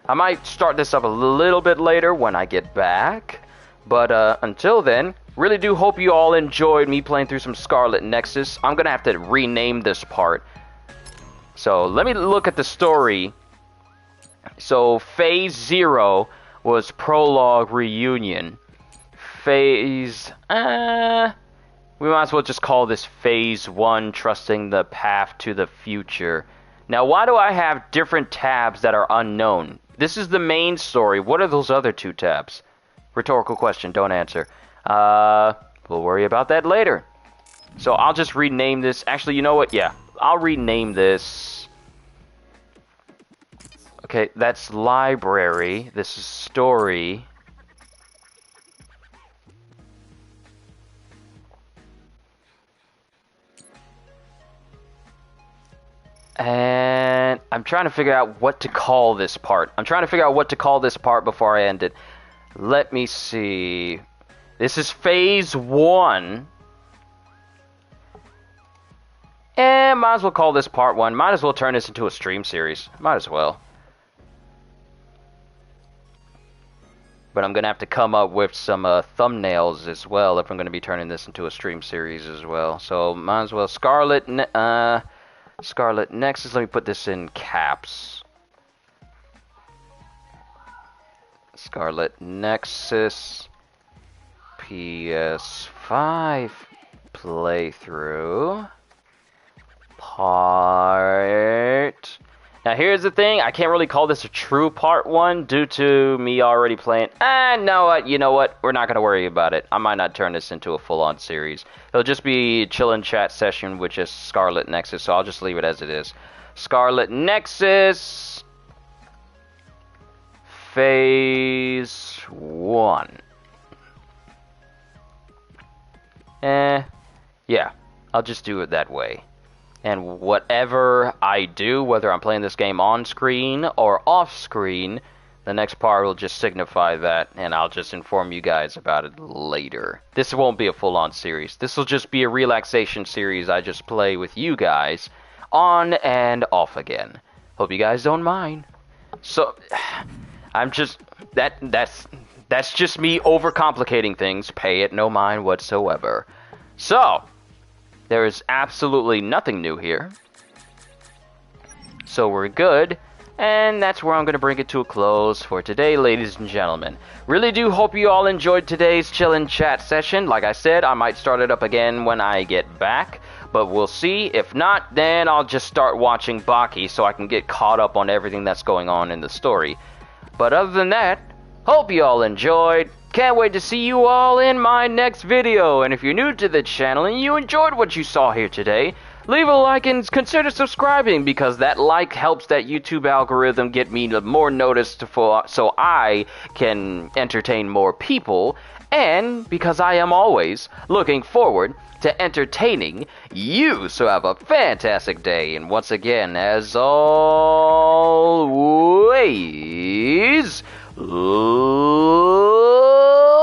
I might start this up a little bit later when I get back. But until then, really do hope you all enjoyed me playing through some Scarlet Nexus. I'm going to have to rename this part. So let me look at the story. So Phase 0 was Prologue Reunion. Phase... we might as well just call this Phase 1, Trusting the Path to the Future. Now, why do I have different tabs that are unknown? This is the main story. What are those other two tabs? Rhetorical question, don't answer. We'll worry about that later. So I'll just rename this. Actually, you know what? Yeah, I'll rename this. Okay, that's library. This is story. And I'm trying to figure out what to call this part. Before I end it. Let me see. This is Phase 1. And might as well call this Part 1. Might as well turn this into a stream series. Might as well. But I'm going to have to come up with some thumbnails as well if I'm going to be turning this into a stream series as well. So might as well. Scarlet Nexus. Let me put this in caps. Scarlet Nexus PS5 playthrough part. Now here's the thing, I can't really call this a true part 1 due to me already playing. No, you know what? We're not going to worry about it. I might not turn this into a full-on series. It'll just be a chillin' chat session with just Scarlet Nexus, so I'll just leave it as it is. Scarlet Nexus Phase 1. Yeah, I'll just do it that way. And whatever I do, whether I'm playing this game on screen or off screen, the next part will just signify that, and I'll just inform you guys about it later. This won't be a full-on series. This will just be a relaxation series I just play with you guys on and off again. Hope you guys don't mind. So, I'm just... That's just me overcomplicating things. Pay it no mind whatsoever. So, there is absolutely nothing new here. So we're good. And that's where I'm going to bring it to a close for today, ladies and gentlemen. Really do hope you all enjoyed today's chillin' chat session. Like I said, I might start it up again when I get back, but we'll see. If not, then I'll just start watching Baki so I can get caught up on everything that's going on in the story. But other than that, hope you all enjoyed. Can't wait to see you all in my next video. And if you're new to the channel and you enjoyed what you saw here today, leave a like and consider subscribing, because that like helps that YouTube algorithm get me more noticed so I can entertain more people, and because I am always looking forward to entertaining you. So have a fantastic day, and once again, as always,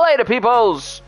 later, peoples!